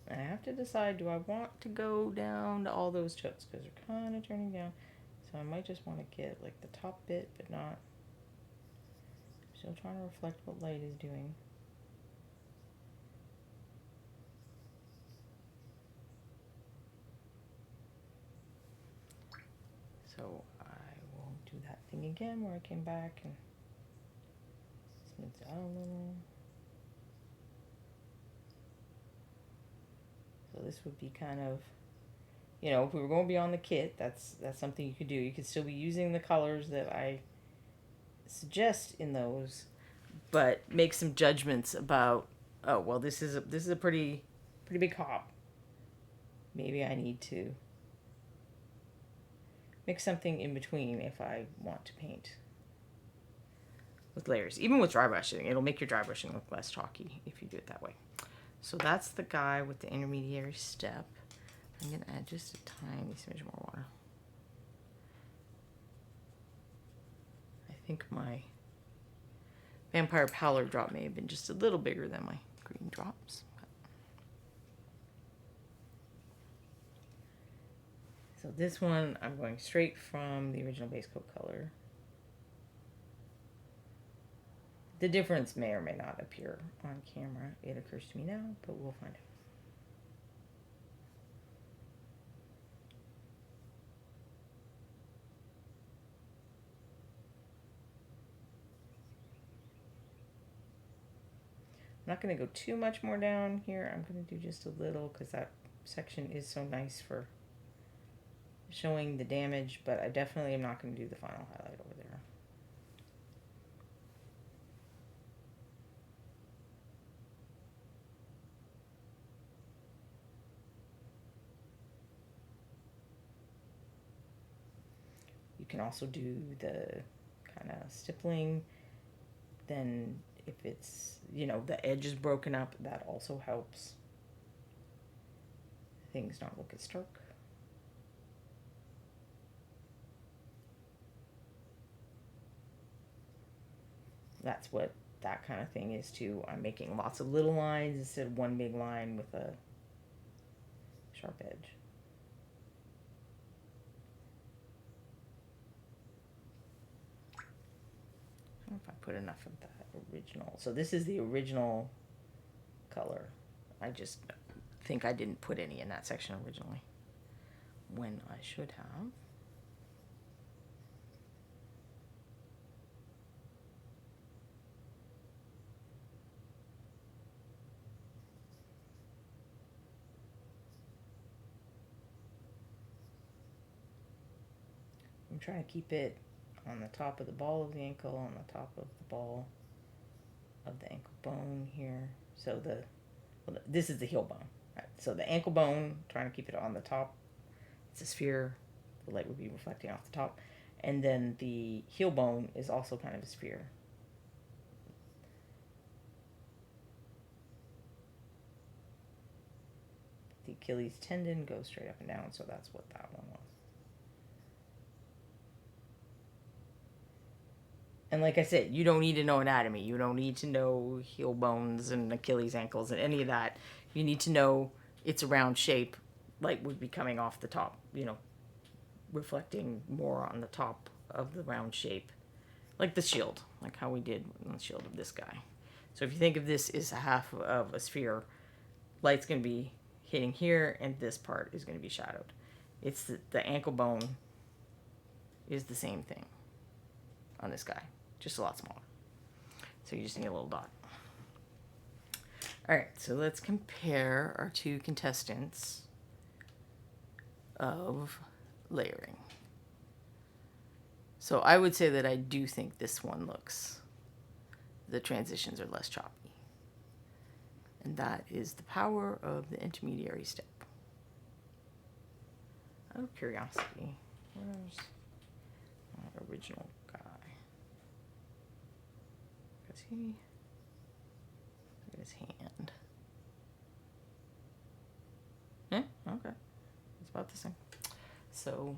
I have to decide, do I want to go down to all those toes? Because they're kind of turning down. So I might just want to get like the top bit, but not. Still trying to reflect what light is doing. So I will do that thing again where I came back and smooth it out a little. So this would be kind of, you know, if we were going beyond the kit, that's something you could do. You could still be using the colors that I suggest in those, but make some judgments about, oh well, this is a pretty big hop. Maybe I need to mix something in between if I want to paint with layers. Even with dry brushing, it'll make your dry brushing look less chalky if you do it that way. So that's the guy with the intermediary step. I'm going to add just a tiny smidge more water. I think my vampire pallor drop may have been just a little bigger than my green drops. So this one, I'm going straight from the original base coat color. The difference may or may not appear on camera. It occurs to me now, but we'll find out. I'm not going to go too much more down here. I'm going to do just a little because that section is so nice for showing the damage, but I definitely am not going to do the final highlight over there. You can also do the kind of stippling. Then if it's, you know, the edge is broken up, that also helps things not look as stark. That's what that kind of thing is too. I'm making lots of little lines instead of one big line with a sharp edge. I don't know if I put enough of that original. So this is the original color. I just think I didn't put any in that section originally, when I should have. I'm trying to keep it on the top of the ball of the ankle, on the top of the ball of the ankle bone here. So this is the heel bone. Right? So the ankle bone, trying to keep it on the top. It's a sphere. The light would be reflecting off the top. And then the heel bone is also kind of a sphere. The Achilles tendon goes straight up and down, so that's what that one was. And like I said, you don't need to know anatomy. You don't need to know heel bones and Achilles ankles and any of that. You need to know it's a round shape. Light would be coming off the top, reflecting more on the top of the round shape. Like the shield, like how we did on the shield of this guy. So if you think of this as a half of a sphere, light's going to be hitting here and this part is going to be shadowed. It's the ankle bone is the same thing on this guy, just a lot smaller. So you just need a little dot. All right, so let's compare our two contestants of layering. So I would say that I do think this one the transitions are less choppy. And that is the power of the intermediary step. Out of curiosity, where's my original guy? Because look at his hand. Yeah, okay. It's about the same. So,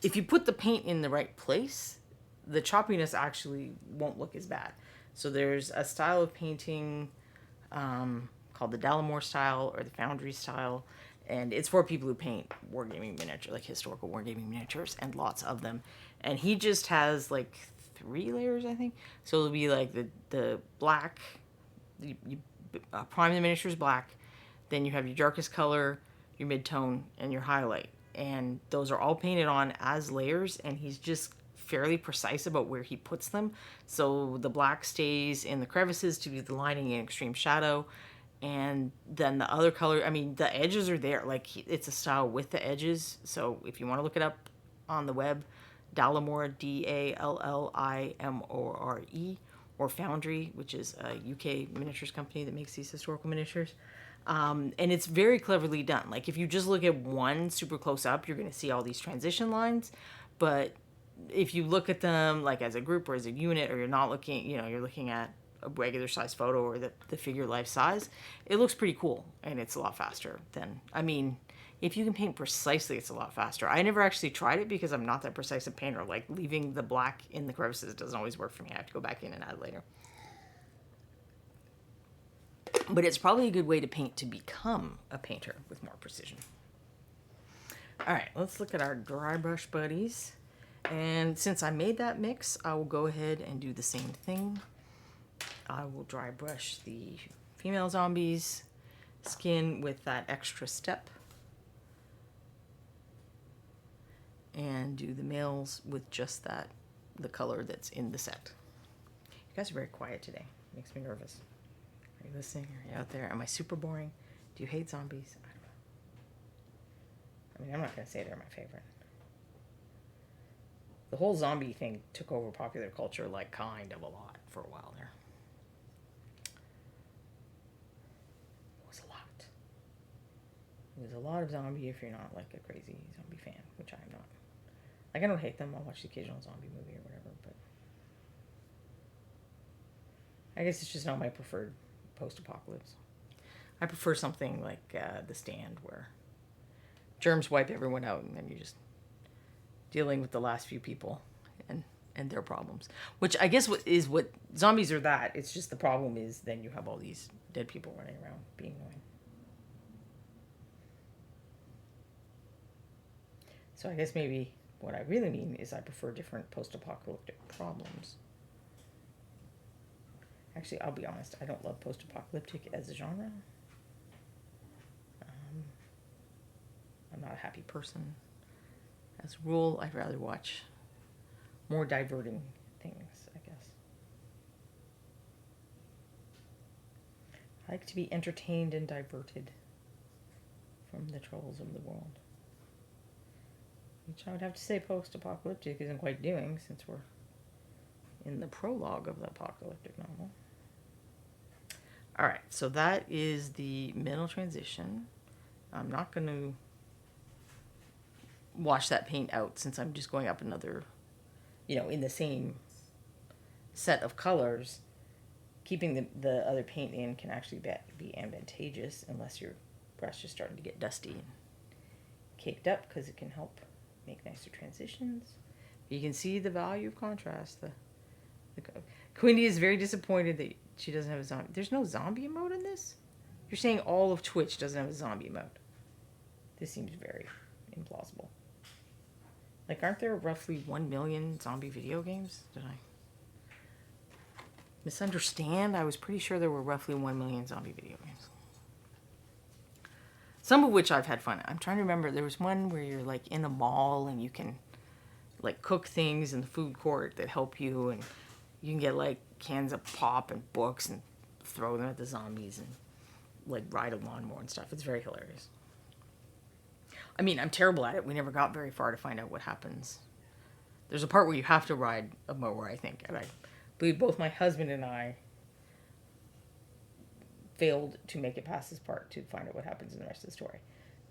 if you put the paint in the right place, the choppiness actually won't look as bad. So there's a style of painting called the Dallimore style or the Foundry style, and it's for people who paint wargaming miniatures, like historical wargaming miniatures, and lots of them. And he just has like 3 layers, I think. So it'll be like the black, you prime the miniatures black, then you have your darkest color, your mid-tone, and your highlight. And those are all painted on as layers, and he's just fairly precise about where he puts them. So the black stays in the crevices to be the lining in extreme shadow. And then the other color, I mean, the edges are there. Like, it's a style with the edges. So if you want to look it up on the web, Dallimore, Dallimore, or Foundry, which is a UK miniatures company that makes these historical miniatures. And it's very cleverly done. Like, if you just look at one super close up, you're going to see all these transition lines. But if you look at them like as a group or as a unit, or you're not looking, you're looking at a regular size photo or the figure life size, it looks pretty cool, and it's a lot faster than, if you can paint precisely, it's a lot faster. I never actually tried it because I'm not that precise a painter. Like, leaving the black in the crevices doesn't always work for me. I have to go back in and add later. But it's probably a good way to paint to become a painter with more precision. All right, let's look at our dry brush buddies. And since I made that mix, I will go ahead and do the same thing. I will dry brush the female zombies skin with that extra step, and do the males with just the color that's in the set. You guys are very quiet today. Makes me nervous. Are you listening? Are you out there? Am I super boring? Do you hate zombies? I don't know. I'm not going to say they're my favorite. The whole zombie thing took over popular culture, like, kind of a lot for a while there. It was a lot. It was a lot of zombie if you're not, like, a crazy zombie fan, which I'm not. Like, I don't hate them. I'll watch the occasional zombie movie or whatever, but I guess it's just not my preferred post-apocalypse. I prefer something like The Stand, where germs wipe everyone out, and then you just dealing with the last few people and their problems. Which I guess is what zombies are. That it's just the problem is then you have all these dead people running around being annoying. So I guess maybe what I really mean is I prefer different post-apocalyptic problems. Actually, I'll be honest, I don't love post-apocalyptic as a genre. I'm not a happy person. As a rule, I'd rather watch more diverting things, I guess. I like to be entertained and diverted from the troubles of the world. Which I would have to say post-apocalyptic isn't quite doing, since we're in the prologue of the apocalyptic novel. Alright, so that is the middle transition. I'm not going to wash that paint out since I'm just going up another, in the same set of colors. Keeping the other paint in can actually be advantageous unless your brush is starting to get dusty and caked up, because it can help make nicer transitions. You can see the value of contrast. Quindy is very disappointed that she doesn't have a zombie. There's no zombie mode in this? You're saying all of Twitch doesn't have a zombie mode. This seems very implausible. Like, aren't there roughly 1 million zombie video games? Did I misunderstand? I was pretty sure there were roughly 1 million zombie video games. Some of which I've had fun. I'm trying to remember. There was one where you're like in a mall and you can like cook things in the food court that help you, and you can get like cans of pop and books and throw them at the zombies and like ride a lawnmower and stuff. It's very hilarious. I mean, I'm terrible at it. We never got very far to find out what happens. There's a part where you have to ride a mower, I think. And I believe both my husband and I failed to make it past this part to find out what happens in the rest of the story.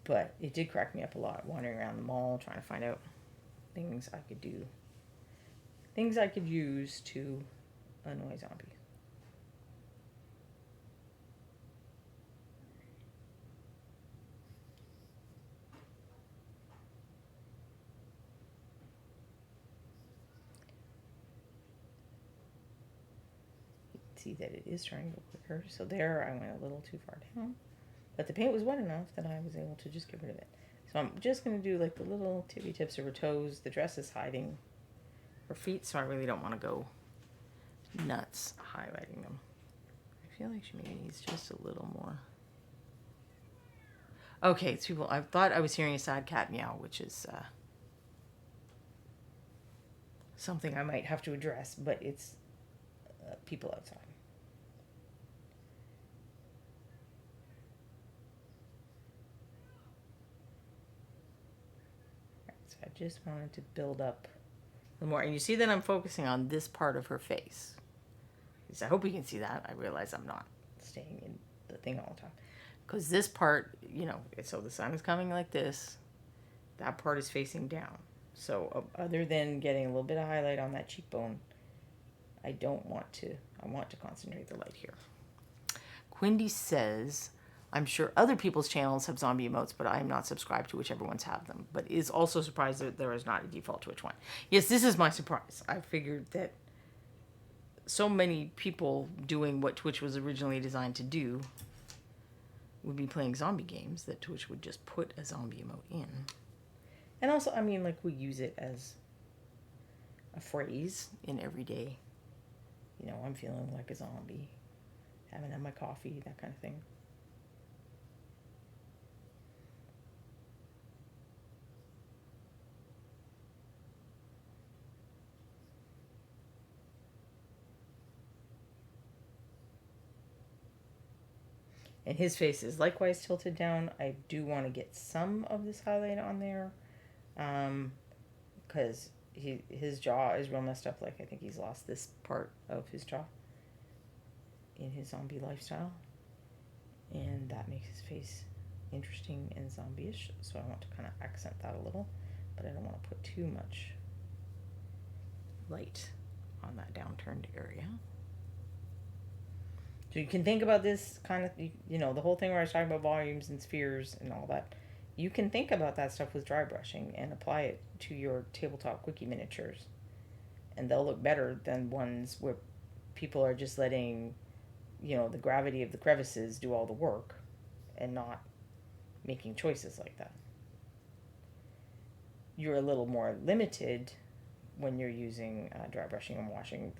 But it did crack me up a lot, wandering around the mall, trying to find out things I could do. Things I could use to annoy zombies. See that it is trying to go quicker. So there I went a little too far down. But the paint was wet enough that I was able to just get rid of it. So I'm just going to do like the little tippy tips of her toes. The dress is hiding her feet, so I really don't want to go nuts highlighting them. I feel like she maybe needs just a little more. Okay, so people, I thought I was hearing a sad cat meow, which is something I might have to address, but it's people outside. So I just wanted to build up a little more. And you see that I'm focusing on this part of her face. I hope you can see that. I realize I'm not staying in the thing all the time. Because this part, so the sun is coming like this. That part is facing down. So other than getting a little bit of highlight on that cheekbone, I want to concentrate the light here. Quindy says, I'm sure other people's channels have zombie emotes, but I am not subscribed to whichever ones have them. But is also surprised that there is not a default Twitch one. Yes, this is my surprise. I figured that so many people doing what Twitch was originally designed to do would be playing zombie games that Twitch would just put a zombie emote in. And also, I mean, like, we use it as a phrase in everyday, I'm feeling like a zombie, haven't had my coffee, that kind of thing. And his face is likewise tilted down. I do want to get some of this highlight on there, because his jaw is real messed up. Like, I think he's lost this part of his jaw in his zombie lifestyle, and that makes his face interesting and zombie-ish. So I want to kind of accent that a little, but I don't want to put too much light on that downturned area. So you can think about this kind of, the whole thing where I was talking about volumes and spheres and all that. You can think about that stuff with dry brushing and apply it to your tabletop wiki miniatures. And they'll look better than ones where people are just letting, the gravity of the crevices do all the work and not making choices like that. You're a little more limited when you're using dry brushing and washing.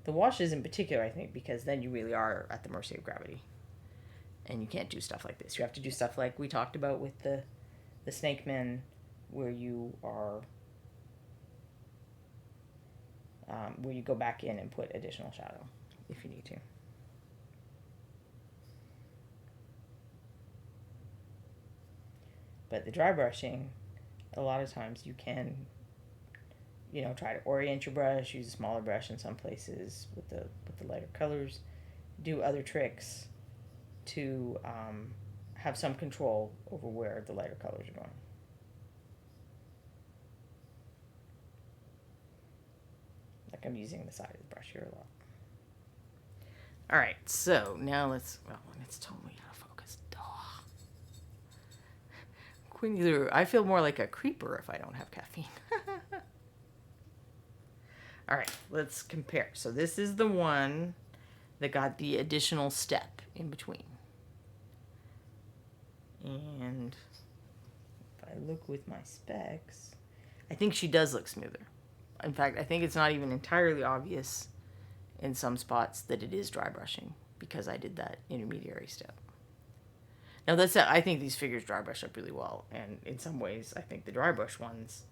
The washes in particular, I think, because then you really are at the mercy of gravity. And you can't do stuff like this. You have to do stuff like we talked about with the the Snake Men, where you are, where you go back in and put additional shadow if you need to. But the dry brushing, a lot of times you can, try to orient your brush, use a smaller brush in some places with the lighter colors, do other tricks to have some control over where the lighter colors are going. Like I'm using the side of the brush here a lot. All right, so now it's totally out of focus. Oh. I feel more like a creeper if I don't have caffeine. All right, let's compare. So this is the one that got the additional step in between. And if I look with my specs, I think she does look smoother. In fact, I think it's not even entirely obvious in some spots that it is dry brushing because I did that intermediary step. Now that said, I think these figures dry brush up really well, and in some ways I think the dry brush ones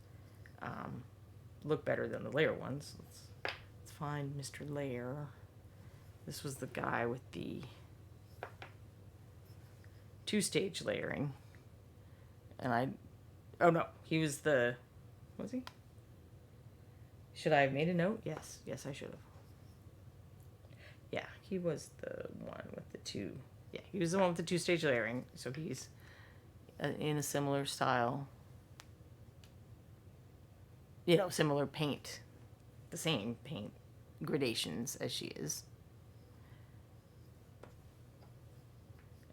look better than the layer ones. Let's find Mr. Layer. This was the guy with the 2-stage layering. And he was he? Should I have made a note? Yes, I should have. Yeah, he was the one with the two. Yeah, he was the one with the 2-stage layering. So he's in a similar style. Similar paint. The same paint gradations as she is.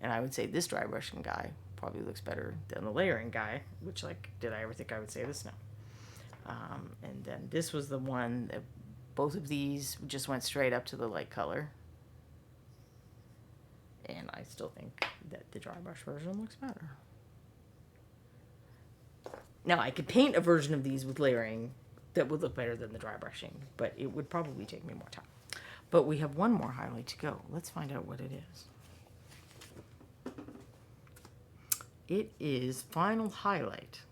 And I would say this dry brushing guy probably looks better than the layering guy, which, did I ever think I would say this? No. And then this was the one that both of these just went straight up to the light color. And I still think that the dry brush version looks better. Now, I could paint a version of these with layering that would look better than the dry brushing, but it would probably take me more time. But we have one more highlight to go. Let's find out what it is. It is Final Highlight.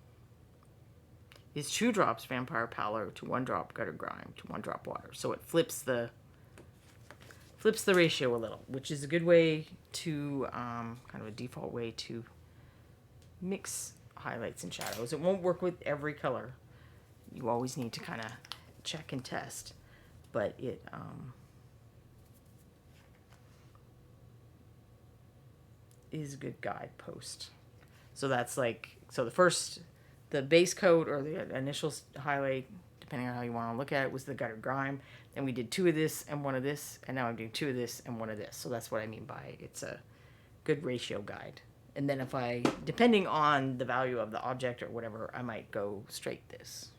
Is 2 drops Vampire Pallor to 1 drop Gutter Grime to 1 drop water. So it flips the ratio a little, which is a good way to, kind of a default way to mix highlights and shadows. It won't work with every color. You always need to kind of check and test, but it, is a good guidepost. So that's the base coat or the initial highlight, depending on how you want to look at it, was the Gutter Grime. And we did 2 of this and 1 of this, and now I'm doing 2 of this and 1 of this. So that's what I mean by it's a good ratio guide. And then depending on the value of the object or whatever, I might go straight this.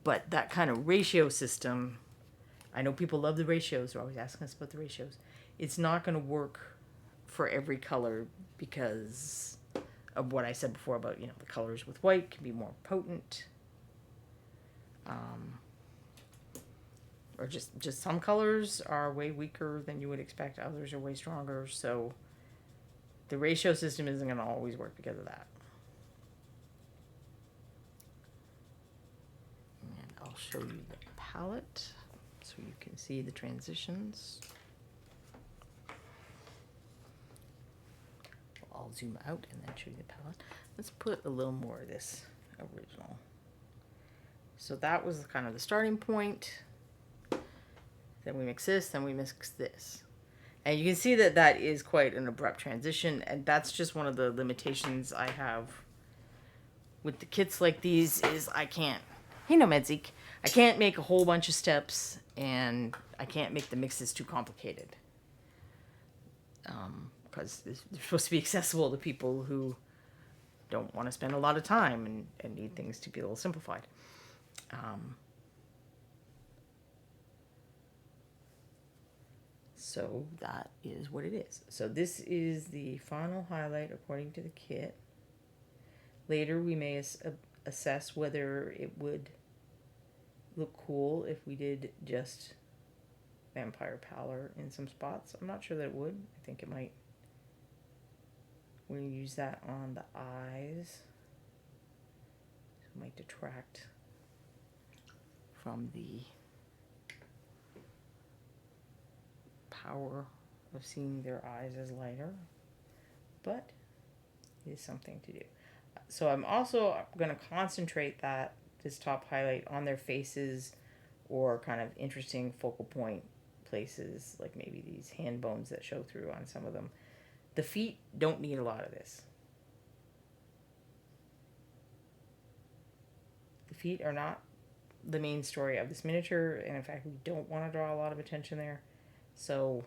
But that kind of ratio system, I know people love the ratios. They're always asking us about the ratios. It's not going to work for every color because of what I said before about, the colors with white can be more potent. Or just some colors are way weaker than you would expect. Others are way stronger. So the ratio system isn't going to always work because of that. And I'll show you the palette so you can see the transitions. I'll zoom out and then show you the palette. Let's put a little more of this original. So that was kind of the starting point. Then we mix this, then we mix this. And you can see that is quite an abrupt transition, and that's just one of the limitations I have with the kits like these is I can't, Medzik, I can't make a whole bunch of steps, and I can't make the mixes too complicated. Because they're supposed to be accessible to people who don't want to spend a lot of time and need things to be a little simplified. So that is what it is. So this is the final highlight according to the kit. Later we may assess whether it would look cool if we did just Vampire Pallor in some spots. I'm not sure that it would. I think it might We're going to use that on the eyes. It might detract from the power of seeing their eyes as lighter, but it is something to do. So I'm also going to concentrate this top highlight on their faces or kind of interesting focal point places, like maybe these hand bones that show through on some of them. The feet don't need a lot of this. The feet are not the main story of this miniature, and in fact, we don't want to draw a lot of attention there. So,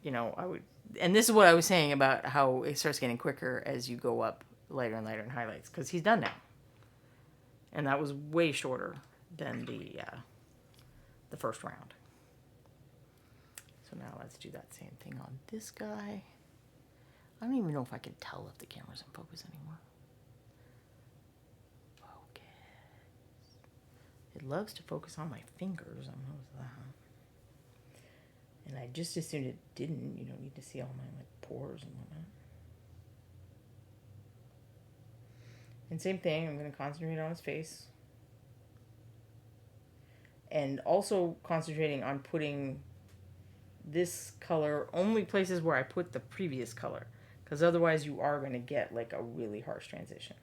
I would, and this is what I was saying about how it starts getting quicker as you go up lighter and lighter in highlights, because he's done now. And that was way shorter than the first round. So now let's do that same thing on this guy. I don't even know if I can tell if the camera's in focus anymore. Focus. It loves to focus on my fingers. I know that. And I just assumed it didn't. You don't need to see all my pores and whatnot. And same thing, I'm going to concentrate on his face. And also concentrating on putting this color only places where I put the previous color. Because otherwise you are going to get a really harsh transition.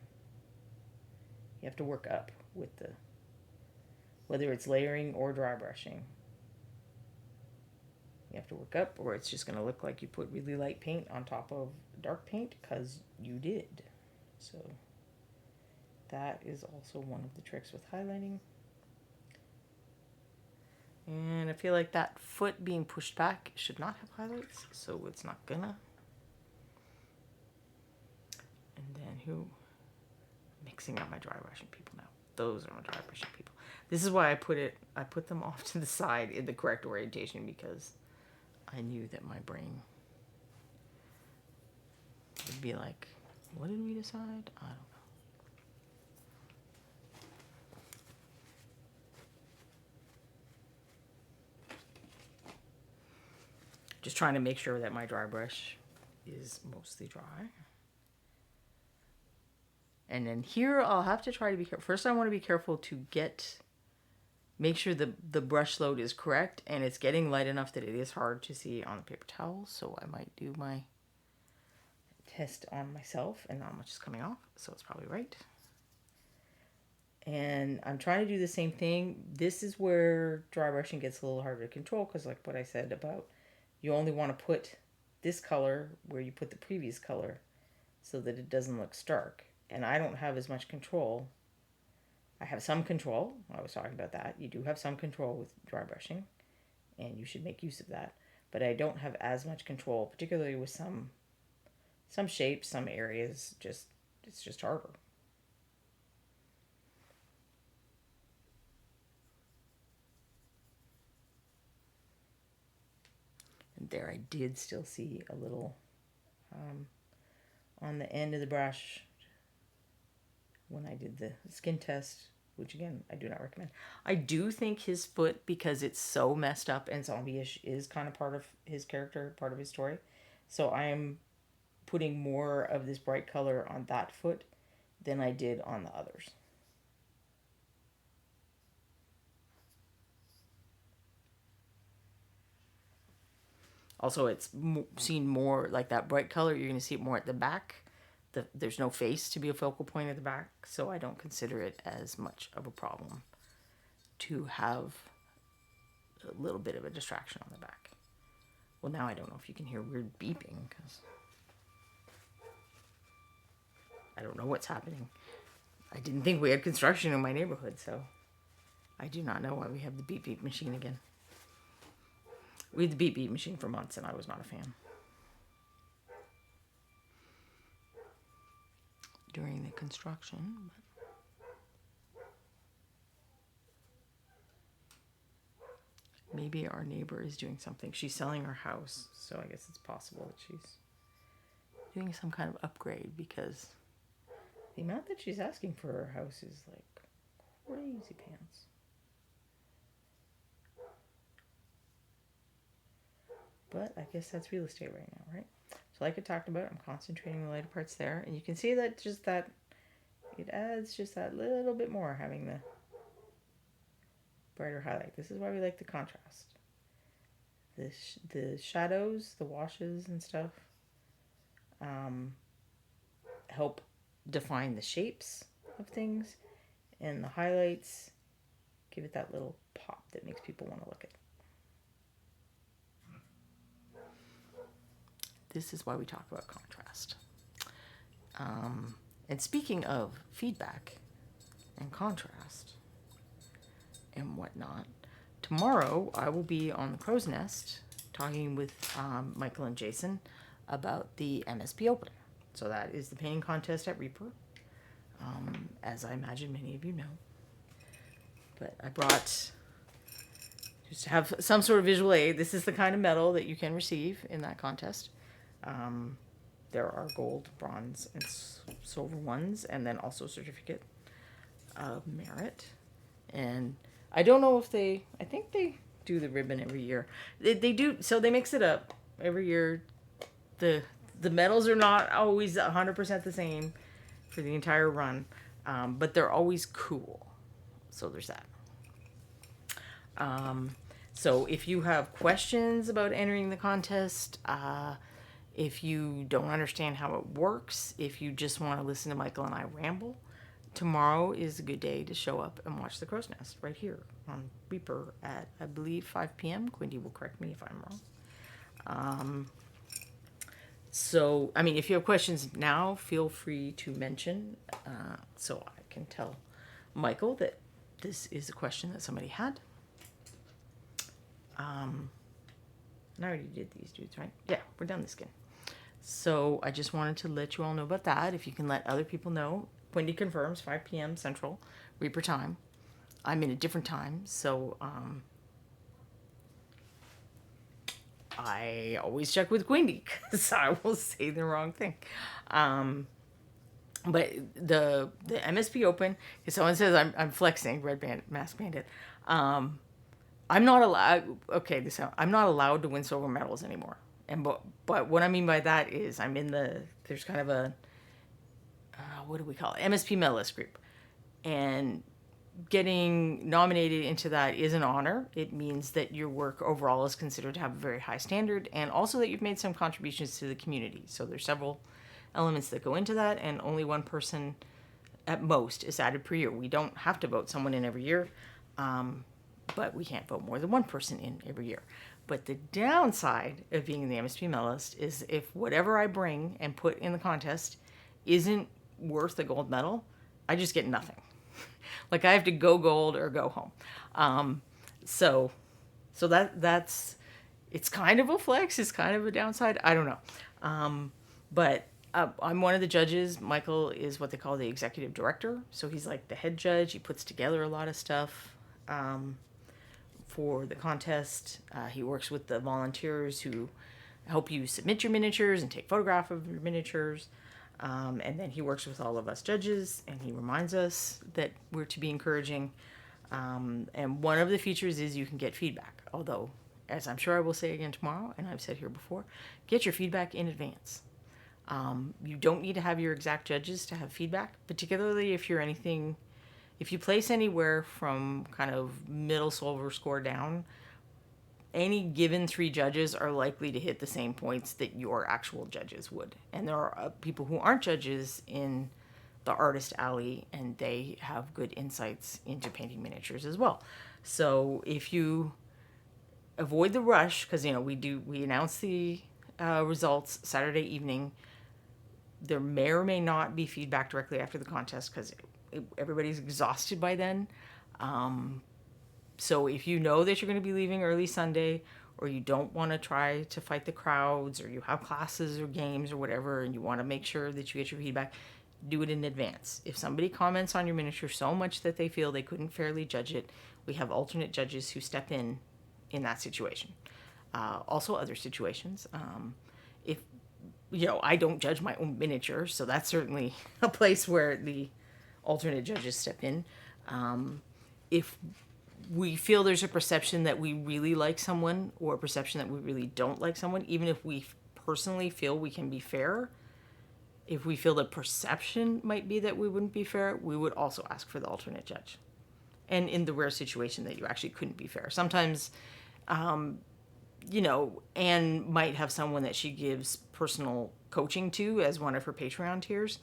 You have to work up with whether it's layering or dry brushing. You have to work up, or it's just going to look like you put really light paint on top of dark paint, because you did. So that is also one of the tricks with highlighting. And I feel like that foot being pushed back should not have highlights, so it's not gonna. And then mixing up my dry brushing people now. Those are my dry brushing people. This is why I put them off to the side in the correct orientation, because I knew that my brain would be like, what did we decide? I don't know. Just trying to make sure that my dry brush is mostly dry. And then here I'll have to try to be careful. First I want to be careful to make sure the brush load is correct and it's getting light enough that it is hard to see on the paper towel. So I might do my test on myself, and not much is coming off, so it's probably right. And I'm trying to do the same thing. This is where dry brushing gets a little harder to control, because like what I said about, you only want to put this color where you put the previous color so that it doesn't look stark. And I don't have as much control. I have some control. I was talking about that. You do have some control with dry brushing, and you should make use of that. But I don't have as much control, particularly with some shapes, some areas. It's just harder. And there I did still see a little on the end of the brush when I did the skin test, which again, I do not recommend. I do think his foot, because it's so messed up and zombie-ish, is kind of part of his character, part of his story. So I am putting more of this bright color on that foot than I did on the others. Also, it's seen more like that bright color. You're going to see it more at the back. There's no face to be a focal point at the back, so I don't consider it as much of a problem to have a little bit of a distraction on the back. Well, now I don't know if you can hear weird beeping, because I don't know what's happening. I didn't think we had construction in my neighborhood, so I do not know why we have the beep beep machine again. We had the beep beep machine for months, and I was not a fan. During the construction. Maybe our neighbor is doing something. She's selling her house, so I guess it's possible that she's doing some kind of upgrade, because the amount that she's asking for her house is like crazy pants. But I guess that's real estate right now, right? So like I talked about, I'm concentrating the lighter parts there. And you can see that it adds just that little bit more having the brighter highlight. This is why we like the contrast. The shadows, the washes and stuff help define the shapes of things, and the highlights give it that little pop that makes people want to look at it. This is why we talk about contrast. And speaking of feedback and contrast and whatnot, tomorrow I will be on the Crow's Nest talking with Michael and Jason about the MSP Open. So that is the painting contest at Reaper, as I imagine many of you know. But I brought, just to have some sort of visual aid, this is the kind of medal that you can receive in that contest. There are gold, bronze, and silver ones, and then also certificate of merit. And I don't know if I think they do the ribbon every year. They do, so they mix it up every year. The medals are not always 100% the same for the entire run, but they're always cool. So there's that. So if you have questions about entering the contest, if you don't understand how it works, if you just want to listen to Michael and I ramble, tomorrow is a good day to show up and watch the Crow's Nest right here on Reaper at, I believe, 5 p.m. Quindy will correct me if I'm wrong. So, I mean, if you have questions now, feel free to mention, so I can tell Michael that this is a question that somebody had. And I already did these dudes, right? Yeah, we're done the skin. So I just wanted to let you all know about that. If you can let other people know. Wendy confirms 5 p.m. Central, Reaper time. I'm in a different time, so I always check with Wendy because I will say the wrong thing. But the MSP Open, if someone says I'm flexing, Red Band, Mask Bandit, I'm not allowed. Okay, I'm not allowed to win silver medals anymore. And but what I mean by that is I'm in there's kind of a what do we call it, MSP medalist group, and getting nominated into that is an honor. It means that your work overall is considered to have a very high standard, and also that you've made some contributions to the community. So there's several elements that go into that, and only one person at most is added per year. We don't have to vote someone in every year, but we can't vote more than one person in every year. But the downside of being in the MSP medalist is if whatever I bring and put in the contest isn't worth a gold medal, I just get nothing. Like I have to go gold or go home. So that's it's kind of a flex. It's kind of a downside. I don't know. But I'm one of the judges. Michael is what they call the executive director. So he's like the head judge. He puts together a lot of stuff for the contest. He works with the volunteers who help you submit your miniatures and take photographs of your miniatures. And then he works with all of us judges, and he reminds us that we're to be encouraging. And one of the features is you can get feedback. Although, as I'm sure I will say again tomorrow, and I've said here before, get your feedback in advance. You don't need to have your exact judges to have feedback, particularly if you place anywhere from kind of middle silver score down. Any given 3 judges are likely to hit the same points that your actual judges would. And there are people who aren't judges in the artist alley, and they have good insights into painting miniatures as well. So if you avoid the rush, because we announce the results Saturday evening. There may or may not be feedback directly after the contest because everybody's exhausted by then. So if you know that you're going to be leaving early Sunday, or you don't want to try to fight the crowds, or you have classes or games or whatever, and you want to make sure that you get your feedback, do it in advance. If somebody comments on your miniature so much that they feel they couldn't fairly judge it, we have alternate judges who step in that situation. Also other situations. If, I don't judge my own miniature, so that's certainly a place where the alternate judges step in. If we feel there's a perception that we really like someone, or a perception that we really don't like someone, even if we personally feel we can be fair, if we feel the perception might be that we wouldn't be fair, we would also ask for the alternate judge. And in the rare situation that you actually couldn't be fair. Sometimes, you know, Anne might have someone that she gives personal coaching to as one of her Patreon tiers.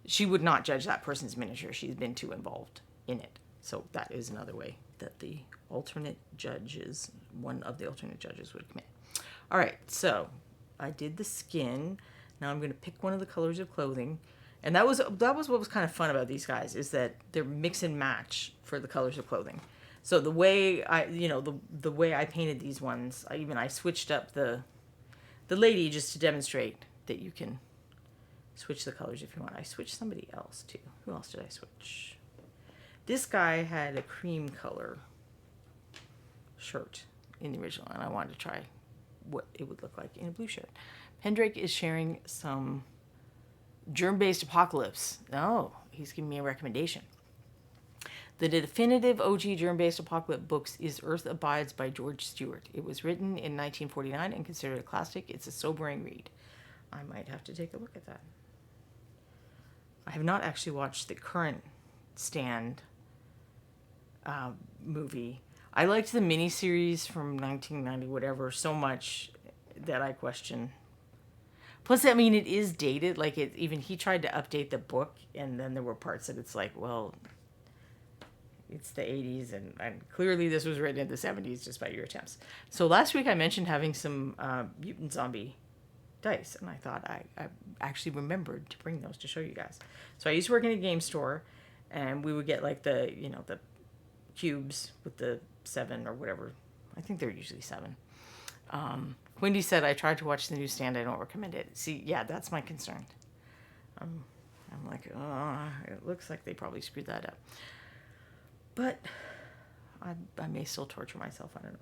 She would not judge that person's miniature. She's been too involved in it. So that is another way that the alternate judges, one of the alternate judges would come in. All right, so I did the skin. Now I'm going to pick one of the colors of clothing. And that was what was kind of fun about these guys, is that they're mix and match for the colors of clothing. So the way the way I painted these ones, I switched up the lady just to demonstrate that you can switch the colors if you want. I switched somebody else too. Who else did I switch? This guy had a cream color shirt in the original, and I wanted to try what it would look like in a blue shirt. Pendrake is sharing some germ-based apocalypse. Oh, he's giving me a recommendation. The definitive OG germ-based apocalypse books is Earth Abides by George Stewart. It was written in 1949 and considered a classic. It's a sobering read. I might have to take a look at that. I have not actually watched the current Stand movie. I liked the miniseries from 1990 whatever so much that I question. Plus, I mean, it is dated. Like, even he tried to update the book, and then there were parts that it's like, well, it's the 80s, and clearly this was written in the 70s just by your attempts. So last week I mentioned having some mutant zombie dice, and I thought I actually remembered to bring those to show you guys. So I used to work in a game store, and we would get like the cubes with the 7 or whatever. I think they're usually 7. Wendy said, I tried to watch the new Stand. I don't recommend it. See, yeah, that's my concern. I'm like, it looks like they probably screwed that up. But I may still torture myself. I don't know.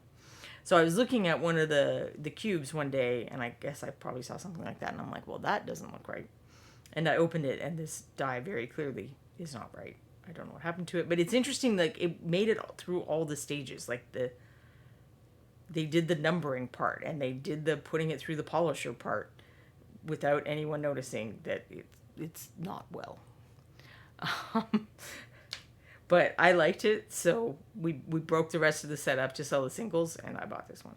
So I was looking at one of the cubes one day, and I guess I probably saw something like that. And I'm like, well, that doesn't look right. And I opened it, and this die very clearly is not right. I don't know what happened to it. But it's interesting, like, it made it through all the stages. Like, they did the numbering part, and they did the putting it through the polisher part without anyone noticing that it's not well. But I liked it, so we broke the rest of the setup to sell the singles, and I bought this one.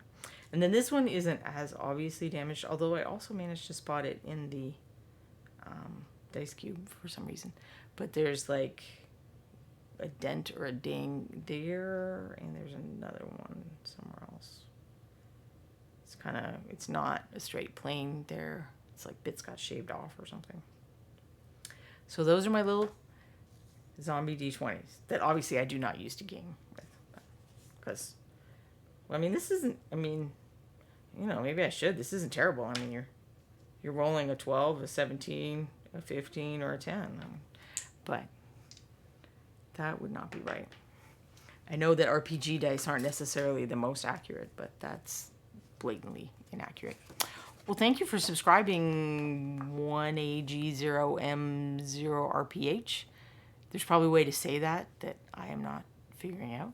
And then this one isn't as obviously damaged, although I also managed to spot it in the dice cube for some reason. But there's like a dent or a ding there, and there's another one somewhere else. It's not a straight plane there. It's like bits got shaved off or something. So those are my little zombie D20s that obviously I do not use to game with. Because, well, I mean, this isn't, I mean, you know, maybe I should. This isn't terrible. I mean, you're rolling a 12, a 17, a 15, or a 10. But that would not be right. I know that RPG dice aren't necessarily the most accurate, but that's blatantly inaccurate. Well, thank you for subscribing 1AG0M0RPH. There's probably a way to say that I am not figuring out.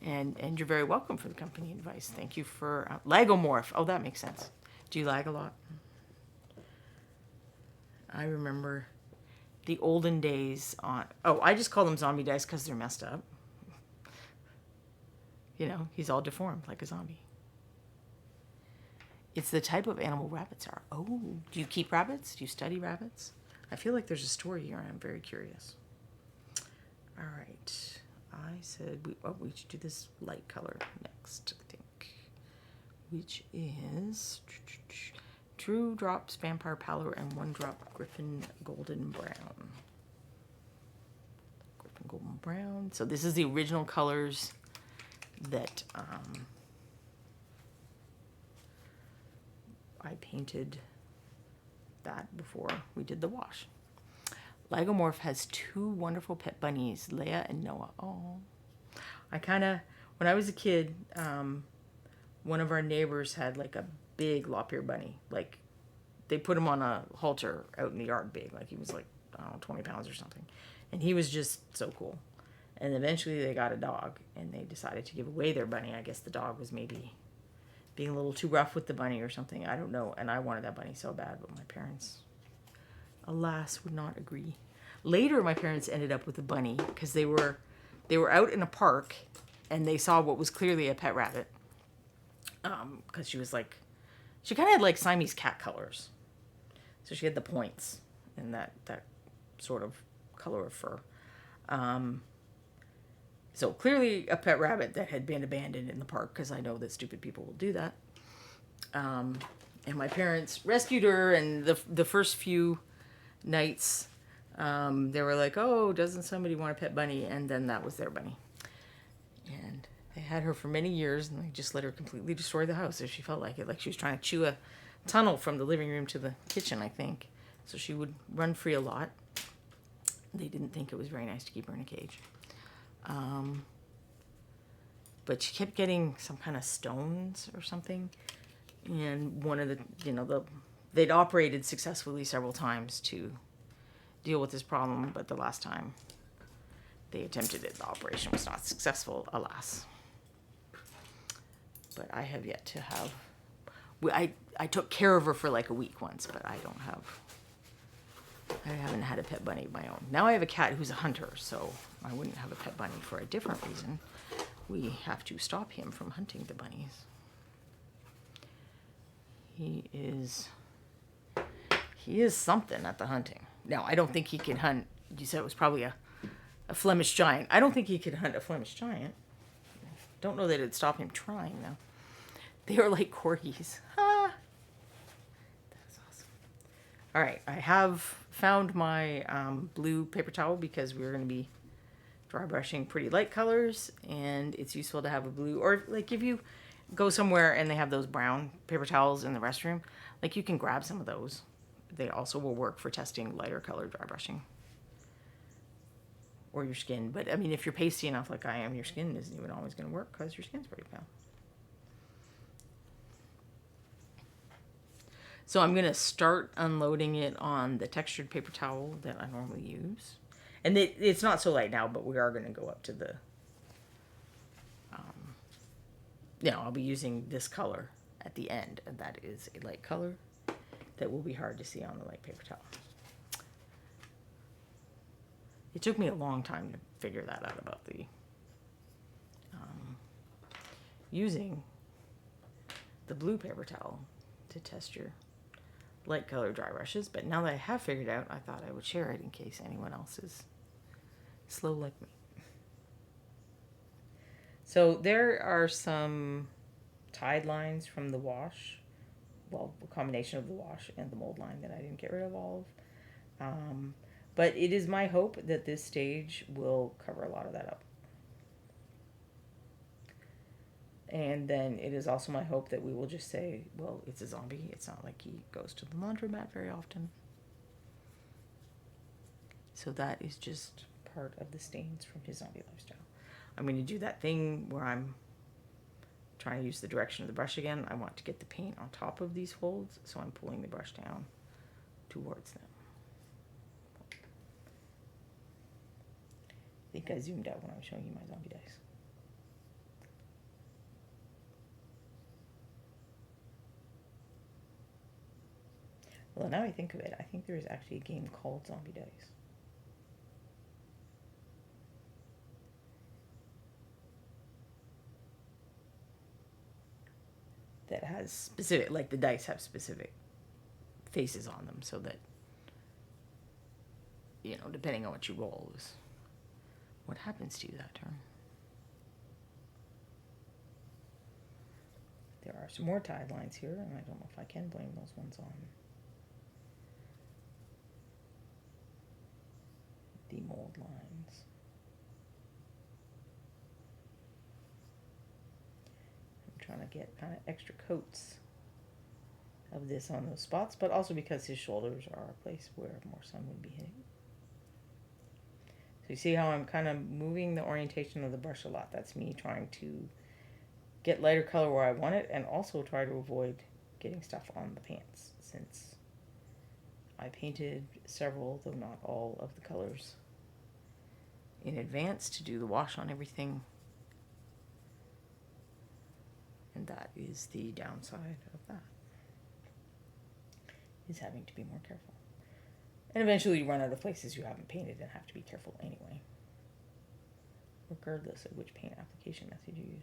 And you're very welcome for the company advice. Thank you for Lagomorph. Oh, that makes sense. Do you lag a lot? I remember the olden days on... Oh, I just call them zombie dice because they're messed up. You know, he's all deformed like a zombie. It's the type of animal rabbits are. Oh, do you keep rabbits? Do you study rabbits? I feel like there's a story here, and I'm very curious. All right. I said we should do this light color next, I think. Which is True Drops Vampire Pallor and 1 Drop Griffin Golden Brown. Griffin Golden Brown. So this is the original colors that I painted that before we did the wash. Lagomorph has 2 wonderful pet bunnies, Leia and Noah. Oh, when I was a kid, one of our neighbors had like a big lop-eared bunny. Like, they put him on a halter out in the yard big. Like, he was like, I don't know, 20 pounds or something. And he was just so cool. And eventually they got a dog, and they decided to give away their bunny. I guess the dog was maybe being a little too rough with the bunny or something. I don't know. And I wanted that bunny so bad, but my parents, alas, would not agree. Later, my parents ended up with a bunny because they were out in a park and they saw what was clearly a pet rabbit. Because she kind of had like Siamese cat colors. So she had the points and that sort of color of fur. So clearly a pet rabbit that had been abandoned in the park, because I know that stupid people will do that. And my parents rescued her, and the first few nights, they were like, oh, doesn't somebody want a pet bunny? And then that was their bunny. And they had her for many years, and they just let her completely destroy the house if she felt like it. Like she was trying to chew a tunnel from the living room to the kitchen, I think. So she would run free a lot. They didn't think it was very nice to keep her in a cage. But she kept getting some kind of stones or something. And one of they'd operated successfully several times to deal with this problem, but the last time they attempted it, the operation was not successful, alas. But I have yet to have... I took care of her for like a week once, but I haven't had a pet bunny of my own. Now I have a cat who's a hunter, so I wouldn't have a pet bunny for a different reason. We have to stop him from hunting the bunnies. He is something at the hunting. Now, I don't think he can hunt. You said it was probably a Flemish giant. I don't think he could hunt a Flemish giant. Don't know that it'd stop him trying, though. They are like corgis. Ah, that's awesome. All right, I have found my blue paper towel because we're going to be dry brushing pretty light colors, and it's useful to have a blue, or like if you go somewhere and they have those brown paper towels in the restroom, like you can grab some of those. They also will work for testing lighter color dry brushing. Or your skin. But I mean, if you're pasty enough like I am, your skin isn't even always going to work because your skin's pretty pale. So I'm going to start unloading it on the textured paper towel that I normally use. And it's not so light now, but we are going to go up to the... I'll be using this color at the end, and that is a light color that will be hard to see on the light paper towel. It took me a long time to figure that out about the using the blue paper towel to test your light color dry brushes, but now that I have figured out, I thought I would share it in case anyone else is slow like me. So there are some tide lines from the wash, well, a combination of the wash and the mold line that I didn't get rid of all of. But it is my hope that this stage will cover a lot of that up. And then it is also my hope that we will just say, well, it's a zombie. It's not like he goes to the laundromat very often. So that is just part of the stains from his zombie lifestyle. I'm going to do that thing where I'm trying to use the direction of the brush again. I want to get the paint on top of these folds, so I'm pulling the brush down towards them. I think I zoomed out when I was showing you my zombie dice. Well, now I think of it, I think there is actually a game called Zombie Dice. That has specific, like the dice have specific faces on them, so that, depending on what you roll is what happens to you that turn. There are some more tide lines here, and I don't know if I can blame those ones on the mold lines. I'm trying to get kind of extra coats of this on those spots, but also because his shoulders are a place where more sun would be hitting. So you see how I'm kind of moving the orientation of the brush a lot. That's me trying to get lighter color where I want it, and also try to avoid getting stuff on the pants, since I painted several, though not all, of the colors in advance to do the wash on everything And that is the downside of that, is having to be more careful. And eventually you run out of places you haven't painted and have to be careful anyway, regardless of which paint application method you use.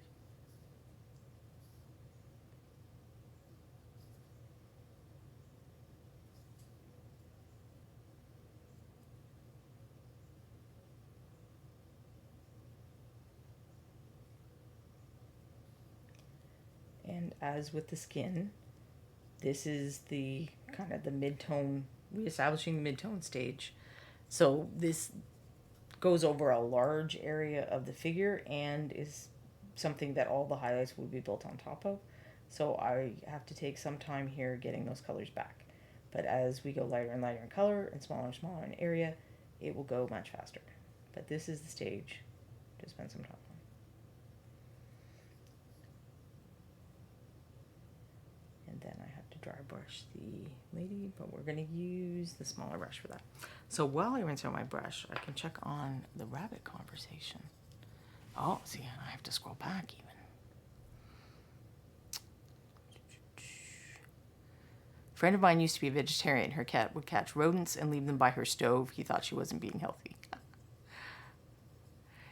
And as with the skin, this is the kind of the mid-tone, reestablishing the mid-tone stage. So this goes over a large area of the figure and is something that all the highlights will be built on top of. So I have to take some time here getting those colors back. But as we go lighter and lighter in color and smaller in area, it will go much faster. But this is the stage to spend some time on. And then I have to dry brush the lady, but we're going to use the smaller brush for that. So while I rinse out my brush, I can check on the rabbit conversation. Oh, see, I have to scroll back even. A friend of mine used to be a vegetarian. Her cat would catch rodents and leave them by her stove. He thought she wasn't being healthy.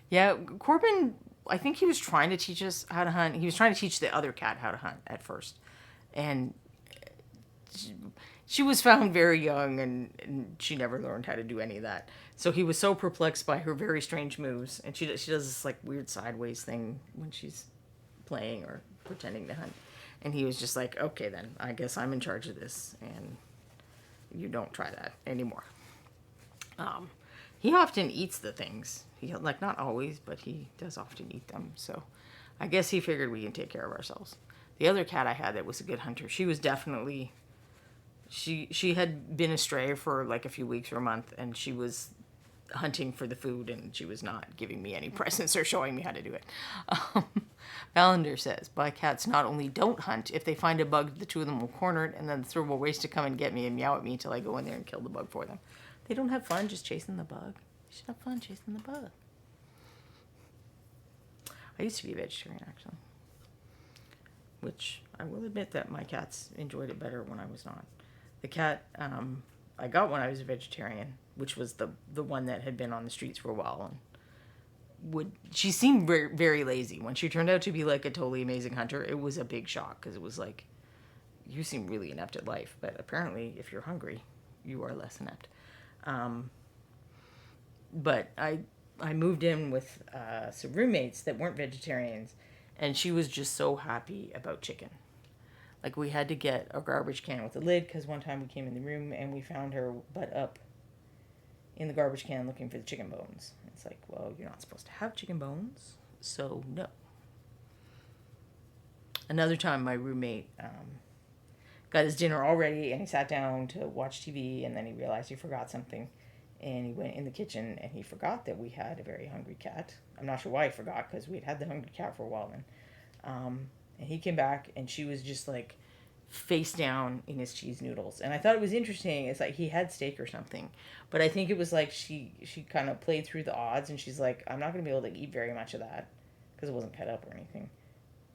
Yeah, Corbin, I think he was trying to teach us how to hunt. He was trying to teach the other cat how to hunt at first. And she was found very young, and she never learned how to do any of that. So he was so perplexed by her very strange moves. And she does this like weird sideways thing when she's playing or pretending to hunt. And he was just like, okay, then I guess I'm in charge of this, and you don't try that anymore. He often eats the things. He, like, not always, but he does often eat them. So I guess he figured we can take care of ourselves. The other cat I had that was a good hunter, she was definitely, she had been astray for like a few weeks or a month, and she was hunting for the food, and she was not giving me any presents or showing me how to do it. Valander says, my cats not only don't hunt, if they find a bug, the two of them will corner it, and then the third will race to come and get me and meow at me until I go in there and kill the bug for them. They don't have fun just chasing the bug. You should have fun chasing the bug. I used to be a vegetarian, actually. Which I will admit that my cats enjoyed it better when I was not. The cat I got when I was a vegetarian, which was the one that had been on the streets for a while, and she seemed very, very lazy. When she turned out to be like a totally amazing hunter, it was a big shock, because it was like, you seem really inept at life, but apparently if you're hungry, you are less inept. But I moved in with some roommates that weren't vegetarians, and she was just so happy about chicken. Like, we had to get a garbage can with a lid, because one time we came in the room and we found her butt up in the garbage can looking for the chicken bones. It's like, well, you're not supposed to have chicken bones, so no. Another time my roommate got his dinner all ready, and he sat down to watch TV, and then he realized he forgot something. And he went in the kitchen, and he forgot that we had a very hungry cat. I'm not sure why he forgot, because we'd had the hungry cat for a while then. And he came back, and she was just like face down in his cheese noodles. And I thought it was interesting. It's like he had steak or something. But I think it was like she kind of played through the odds, and she's like, I'm not going to be able to eat very much of that, because it wasn't cut up or anything,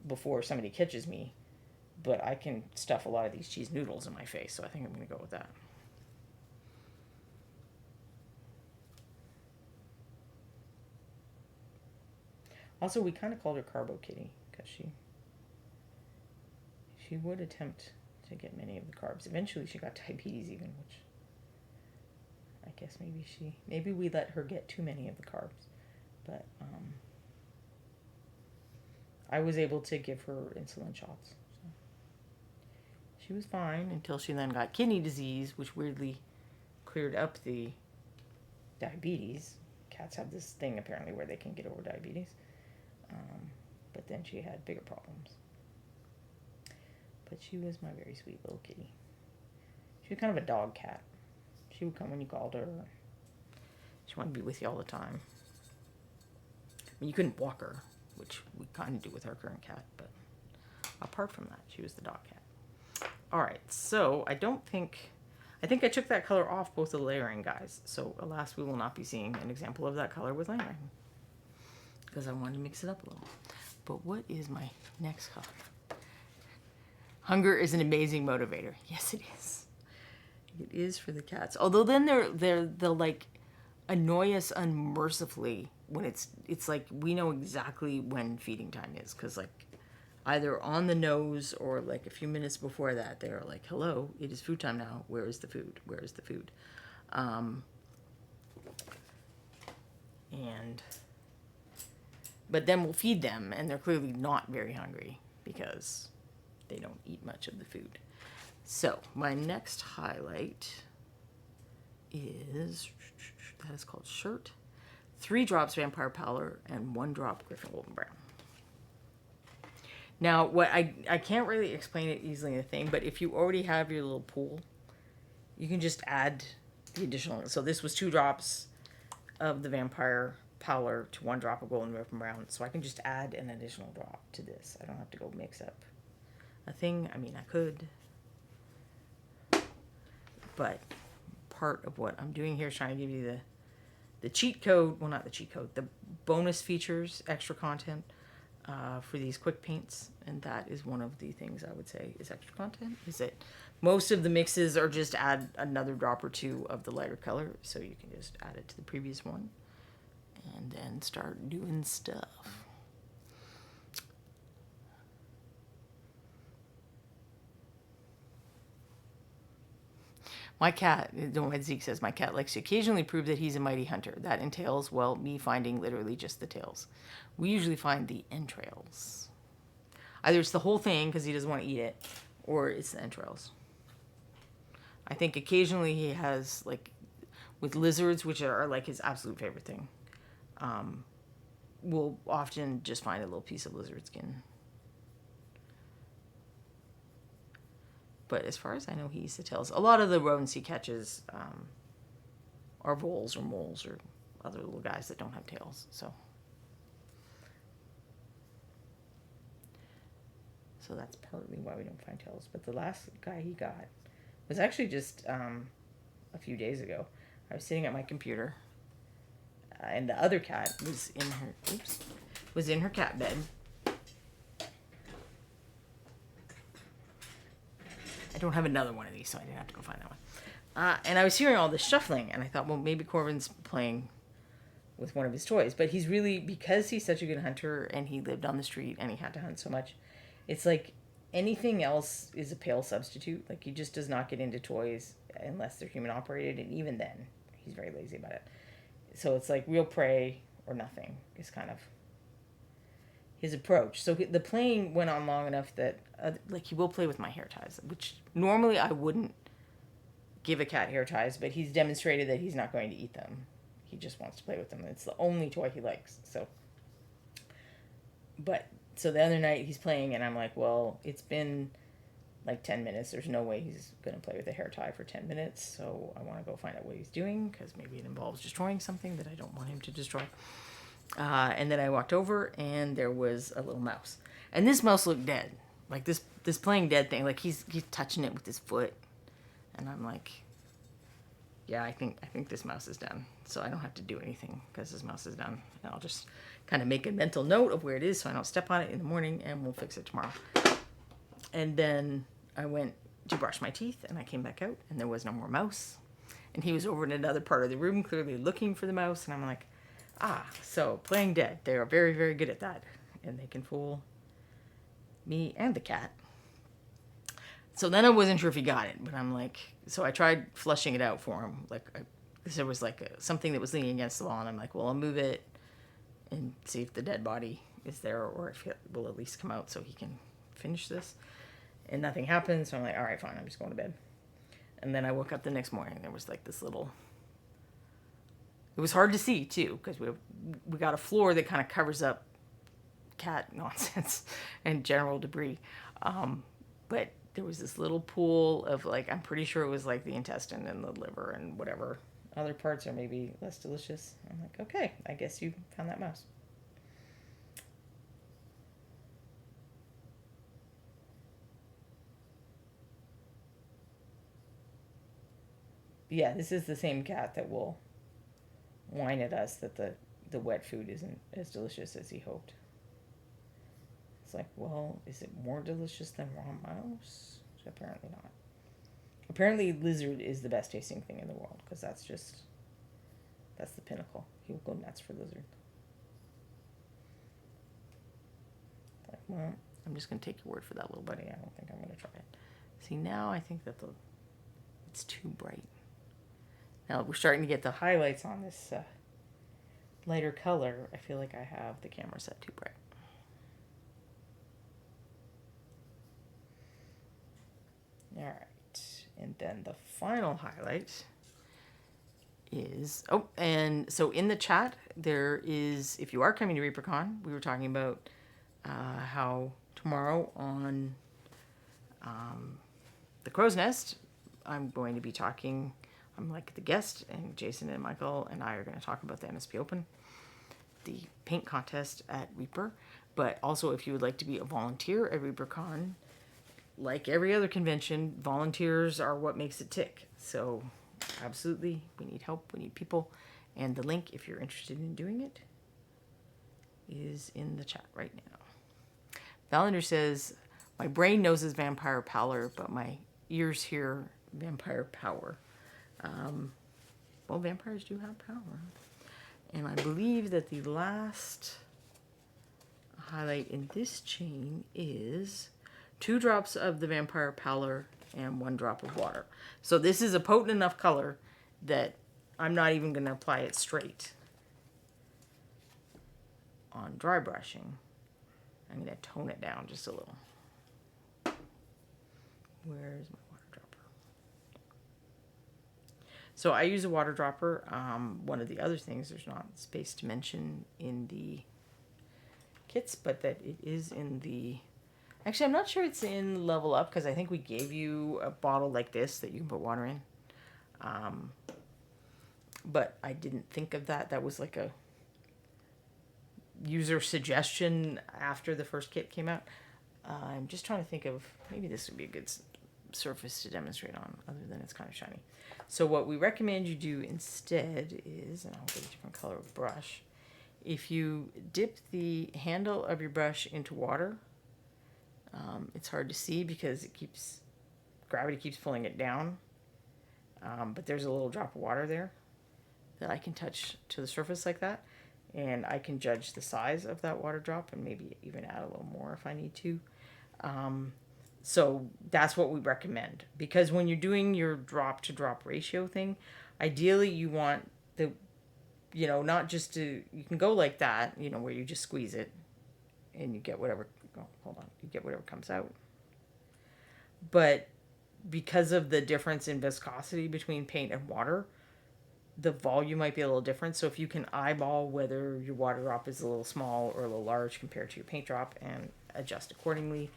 before somebody catches me. But I can stuff a lot of these cheese noodles in my face, so I think I'm going to go with that. Also, we kind of called her Carbo Kitty, because she would attempt to get many of the carbs. Eventually, she got diabetes even, which I guess maybe we let her get too many of the carbs. But I was able to give her insulin shots. So she was fine until she then got kidney disease, which weirdly cleared up the diabetes. Cats have this thing, apparently, where they can get over diabetes. But then she had bigger problems. But she was my very sweet little kitty. She was kind of a dog cat. She would come when you called her. She wanted to be with you all the time. I mean, you couldn't walk her, which we kind of do with our current cat. But apart from that, she was the dog cat. All right, so I think I took that color off both the layering guys. So alas, we will not be seeing an example of that color with layering, because I wanted to mix it up a little. But what is my next color? Hunger is an amazing motivator. Yes, it is. It is for the cats. Although then they'll like annoy us unmercifully when it's like we know exactly when feeding time is, because like either on the nose or like a few minutes before that they're like, hello, it is food time now, where is the food, where is the food? And but then we'll feed them and they're clearly not very hungry because they don't eat much of the food. So my next highlight is, that is called Shirt. 3 drops Vampire Pallor and 1 drop Griffin Golden Brown. Now, what I can't really explain it easily in a thing, but if you already have your little pool, you can just add the additional. So this was 2 drops of the Vampire Pallor to 1 drop of Golden Griffin Brown. So I can just add an additional drop to this. I don't have to go mix up a thing. I mean, I could, but part of what I'm doing here is trying to give you the cheat code. Well, not the cheat code. The bonus features, extra content. For these quick paints, and that is one of the things I would say is extra content, is that most of the mixes are just add another drop or 2 of the lighter color, so you can just add it to the previous one and then start doing stuff. My cat, Zeke says, my cat likes to occasionally prove that he's a mighty hunter. That entails, well, me finding literally just the tails. We usually find the entrails. Either it's the whole thing because he doesn't want to eat it, or it's the entrails. I think occasionally he has, like, with lizards, which are like his absolute favorite thing, we'll often just find a little piece of lizard skin. But as far as I know, he eats the tails. A lot of the rodents he catches are voles or moles or other little guys that don't have tails. So that's partly why we don't find tails. But the last guy he got was actually just a few days ago. I was sitting at my computer, and the other cat was in her cat bed. I don't have another one of these, so I didn't have to go find that one. And I was hearing all this shuffling, and I thought, well, maybe Corbin's playing with one of his toys. But he's really, because he's such a good hunter, and he lived on the street, and he had to hunt so much, it's like anything else is a pale substitute. Like, he just does not get into toys unless they're human operated, and even then, he's very lazy about it. So it's like real prey or nothing is kind of his approach. So the playing went on long enough that like he will play with my hair ties, which normally I wouldn't give a cat hair ties, but he's demonstrated that he's not going to eat them. He just wants to play with them. It's the only toy he likes. So the other night he's playing and I'm like, well, it's been like 10 minutes. There's no way he's going to play with a hair tie for 10 minutes. So I want to go find out what he's doing, because maybe it involves destroying something that I don't want him to destroy. And then I walked over, and there was a little mouse. And this mouse looked dead. Like, this playing dead thing. Like, he's touching it with his foot. And I'm like, yeah, I think this mouse is done. So I don't have to do anything, because this mouse is done. And I'll just kind of make a mental note of where it is so I don't step on it in the morning, and we'll fix it tomorrow. And then I went to brush my teeth, and I came back out, and there was no more mouse. And he was over in another part of the room, clearly looking for the mouse. And I'm like, so playing dead. They are very, very good at that. And they can fool me and the cat. So then I wasn't sure if he got it, but I'm like, so I tried flushing it out for him. Like, there was like something that was leaning against the wall, and I'm like, well, I'll move it and see if the dead body is there, or if it will at least come out so he can finish this. And nothing happened, so I'm like, all right, fine, I'm just going to bed. And then I woke up the next morning, there was like this little... It was hard to see, too, because we got a floor that kind of covers up cat nonsense and general debris. But there was this little pool of, like, I'm pretty sure it was, like, the intestine and the liver and whatever other parts are maybe less delicious. I'm like, okay, I guess you found that mouse. Yeah, this is the same cat that will whine at us that the wet food isn't as delicious as he hoped. It's like, well, is it more delicious than raw mouse? Apparently not. Apparently lizard is the best tasting thing in the world, because that's the pinnacle. He'll go nuts for lizard. Like, well, I'm just going to take your word for that, little buddy. I don't think I'm going to try it. See, now I think that it's too bright. Now we're starting to get the highlights on this lighter color. I feel like I have the camera set too bright. All right. And then the final highlight is, oh, and so in the chat, there is, if you are coming to ReaperCon, we were talking about how tomorrow on the Crow's Nest, I'm going to be talking, I'm like the guest, and Jason and Michael and I are going to talk about the NSP Open, the paint contest at Reaper. But also, if you would like to be a volunteer at ReaperCon, like every other convention, volunteers are what makes it tick. So absolutely, we need help, we need people. And the link, if you're interested in doing it, is in the chat right now. Valander says, my brain knows his vampire pallor, but my ears hear vampire power. Well, vampires do have power. And I believe that the last highlight in this chain is 2 drops of the vampire pallor and 1 drop of water. So this is a potent enough color that I'm not even going to apply it straight on dry brushing. I'm going to tone it down just a little. Where's my water dropper? So I use a water dropper. One of the other things, there's not space to mention in the kits, but that it is in the... Actually, I'm not sure it's in Level Up, because I think we gave you a bottle like this that you can put water in. But I didn't think of that. That was like a user suggestion after the first kit came out. I'm just trying to think of, maybe this would be a good surface to demonstrate on, other than it's kind of shiny. So what we recommend you do instead is, and I'll get a different color of brush, if you dip the handle of your brush into water, it's hard to see because gravity keeps pulling it down, but there's a little drop of water there that I can touch to the surface like that, and I can judge the size of that water drop and maybe even add a little more if I need to. So that's what we recommend, because when you're doing your drop to drop ratio thing, ideally you want the, not just to, you can go like that, where you just squeeze it and you get whatever, you get whatever comes out. But because of the difference in viscosity between paint and water, the volume might be a little different. So if you can eyeball whether your water drop is a little small or a little large compared to your paint drop and adjust accordingly,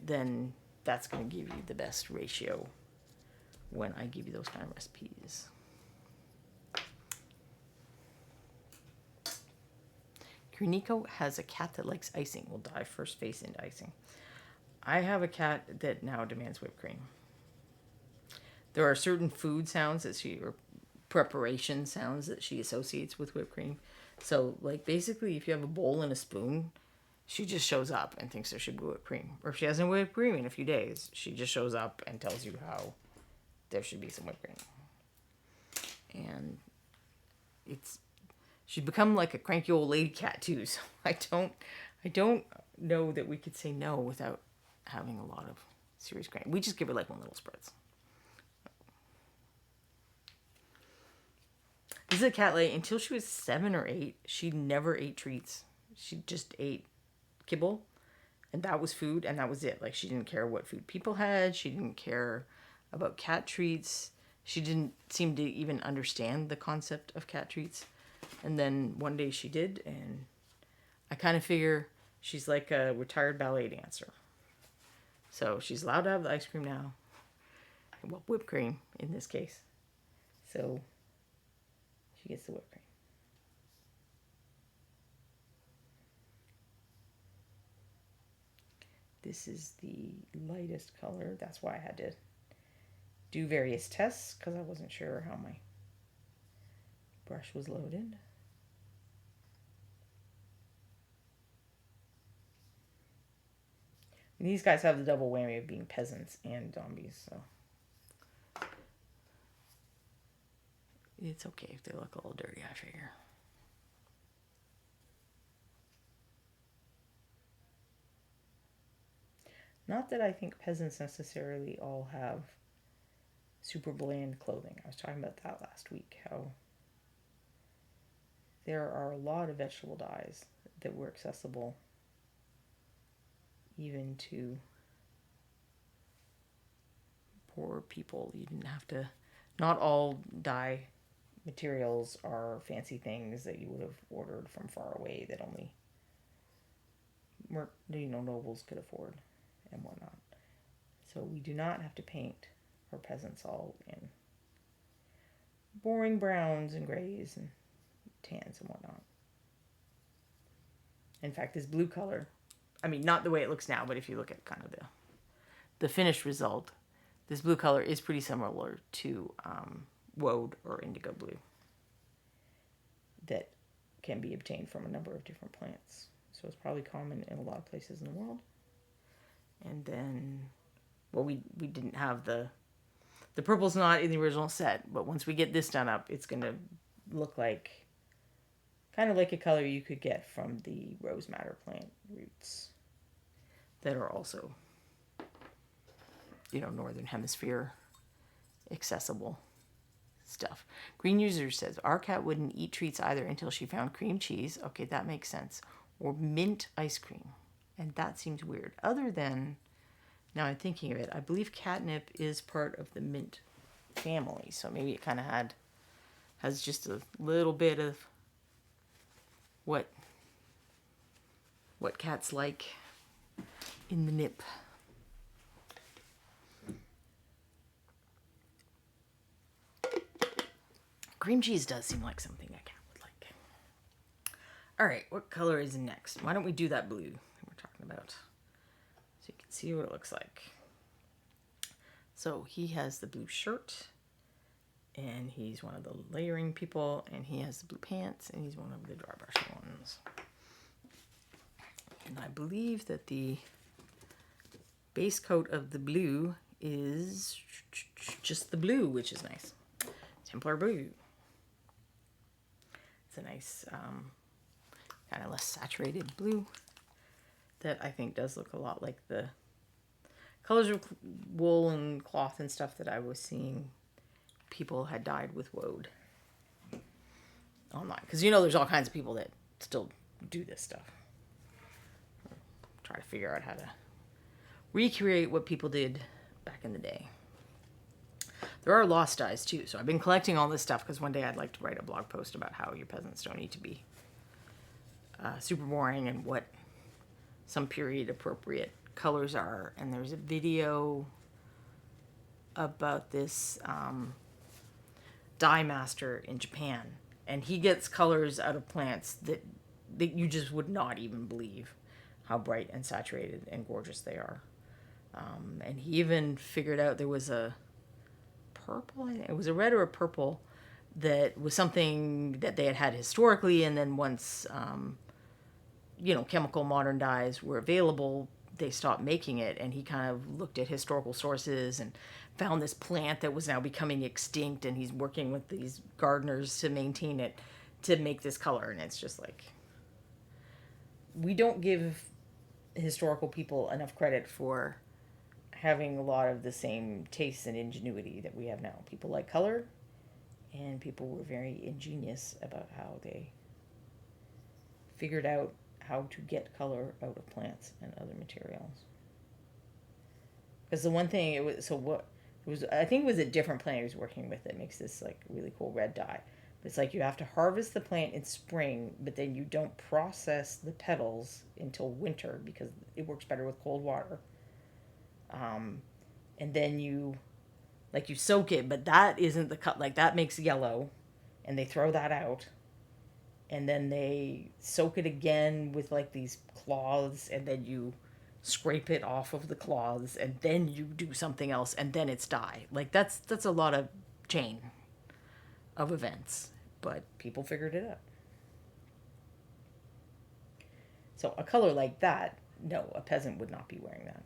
then that's going to give you the best ratio when I give you those kind of recipes. Kriniko has a cat that likes icing. Will dive first face into icing. I have a cat that now demands whipped cream. There are certain food sounds or preparation sounds that she associates with whipped cream. So, like, basically, if you have a bowl and a spoon, she just shows up and thinks there should be whipped cream. Or if she hasn't whipped cream in a few days, she just shows up and tells you how there should be some whipped cream. And she's become like a cranky old lady cat too. So I don't know that we could say no without having a lot of serious crank. We just give her like 1 little spritz. This is a cat lady. Until she was 7 or 8, she never ate treats. She just ate kibble, and that was food, and that was it. Like, she didn't care what food people had. She didn't care about cat treats. She didn't seem to even understand the concept of cat treats. And then one day she did, and I kind of figure she's like a retired ballet dancer. So she's allowed to have the ice cream now. Well, whipped cream in this case. So she gets the whipped cream. This is the lightest color. That's why I had to do various tests, because I wasn't sure how my brush was loaded. And these guys have the double whammy of being peasants and zombies, so it's okay if they look a little dirty, I figure. Not that I think peasants necessarily all have super bland clothing. I was talking about that last week, how there are a lot of vegetable dyes that were accessible even to poor people. You didn't have to, not all dye materials are fancy things that you would have ordered from far away that only nobles could afford and whatnot. So we do not have to paint our peasants all in boring browns and grays and tans and whatnot. In fact, this blue color, I mean, not the way it looks now, but if you look at kind of the finished result, this blue color is pretty similar to woad or indigo blue that can be obtained from a number of different plants. So it's probably common in a lot of places in the world. And then, well, we didn't have the purple's not in the original set, but once we get this done up, it's going to look like, kind of like a color you could get from the rose madder plant roots that are also, Northern Hemisphere accessible stuff. Green User says, our cat wouldn't eat treats either until she found cream cheese. Okay, that makes sense. Or mint ice cream. And that seems weird. Other than, now I'm thinking of it, I believe catnip is part of the mint family. So maybe it kind of has just a little bit of what cats like in the nip. Cream cheese does seem like something a cat would like. All right, what color is next? Why don't we do that blue that we're talking about so you can see what it looks like. So he has the blue shirt, and he's one of the layering people, and he has the blue pants, and he's one of the dry brush ones. And I believe that the base coat of the blue is just the blue, which is nice. Templar blue. It's a nice, kind of less saturated blue that I think does look a lot like the colors of wool and cloth and stuff that I was seeing people had dyed with woad online. Because there's all kinds of people that still do this stuff. Try to figure out how to recreate what people did back in the day. There are lost dyes too, so I've been collecting all this stuff because one day I'd like to write a blog post about how your peasants don't need to be super boring and what some period appropriate colors are. And there's a video about this dye master in Japan, and he gets colors out of plants that you just would not even believe how bright and saturated and gorgeous they are. And he even figured out there was a purple, it was a red or a purple that was something that they had historically, and then once chemical modern dyes were available, they stopped making it. And he kind of looked at historical sources and found this plant that was now becoming extinct, and he's working with these gardeners to maintain it to make this color. And it's just like, we don't give historical people enough credit for having a lot of the same tastes and ingenuity that we have now. People like color, and people were very ingenious about how they figured out how to get color out of plants and other materials. Because the one thing I think it was a different plant he was working with that makes this like really cool red dye. But it's like you have to harvest the plant in spring, but then you don't process the petals until winter because it works better with cold water. And then you soak it, but that isn't the cut. Like, that makes yellow, and they throw that out, and then they soak it again with like these cloths, and then you scrape it off of the cloths, and then you do something else, and then it's dye. Like, that's a lot of chain of events, but people figured it out. So a color like that no, a peasant would not be wearing that.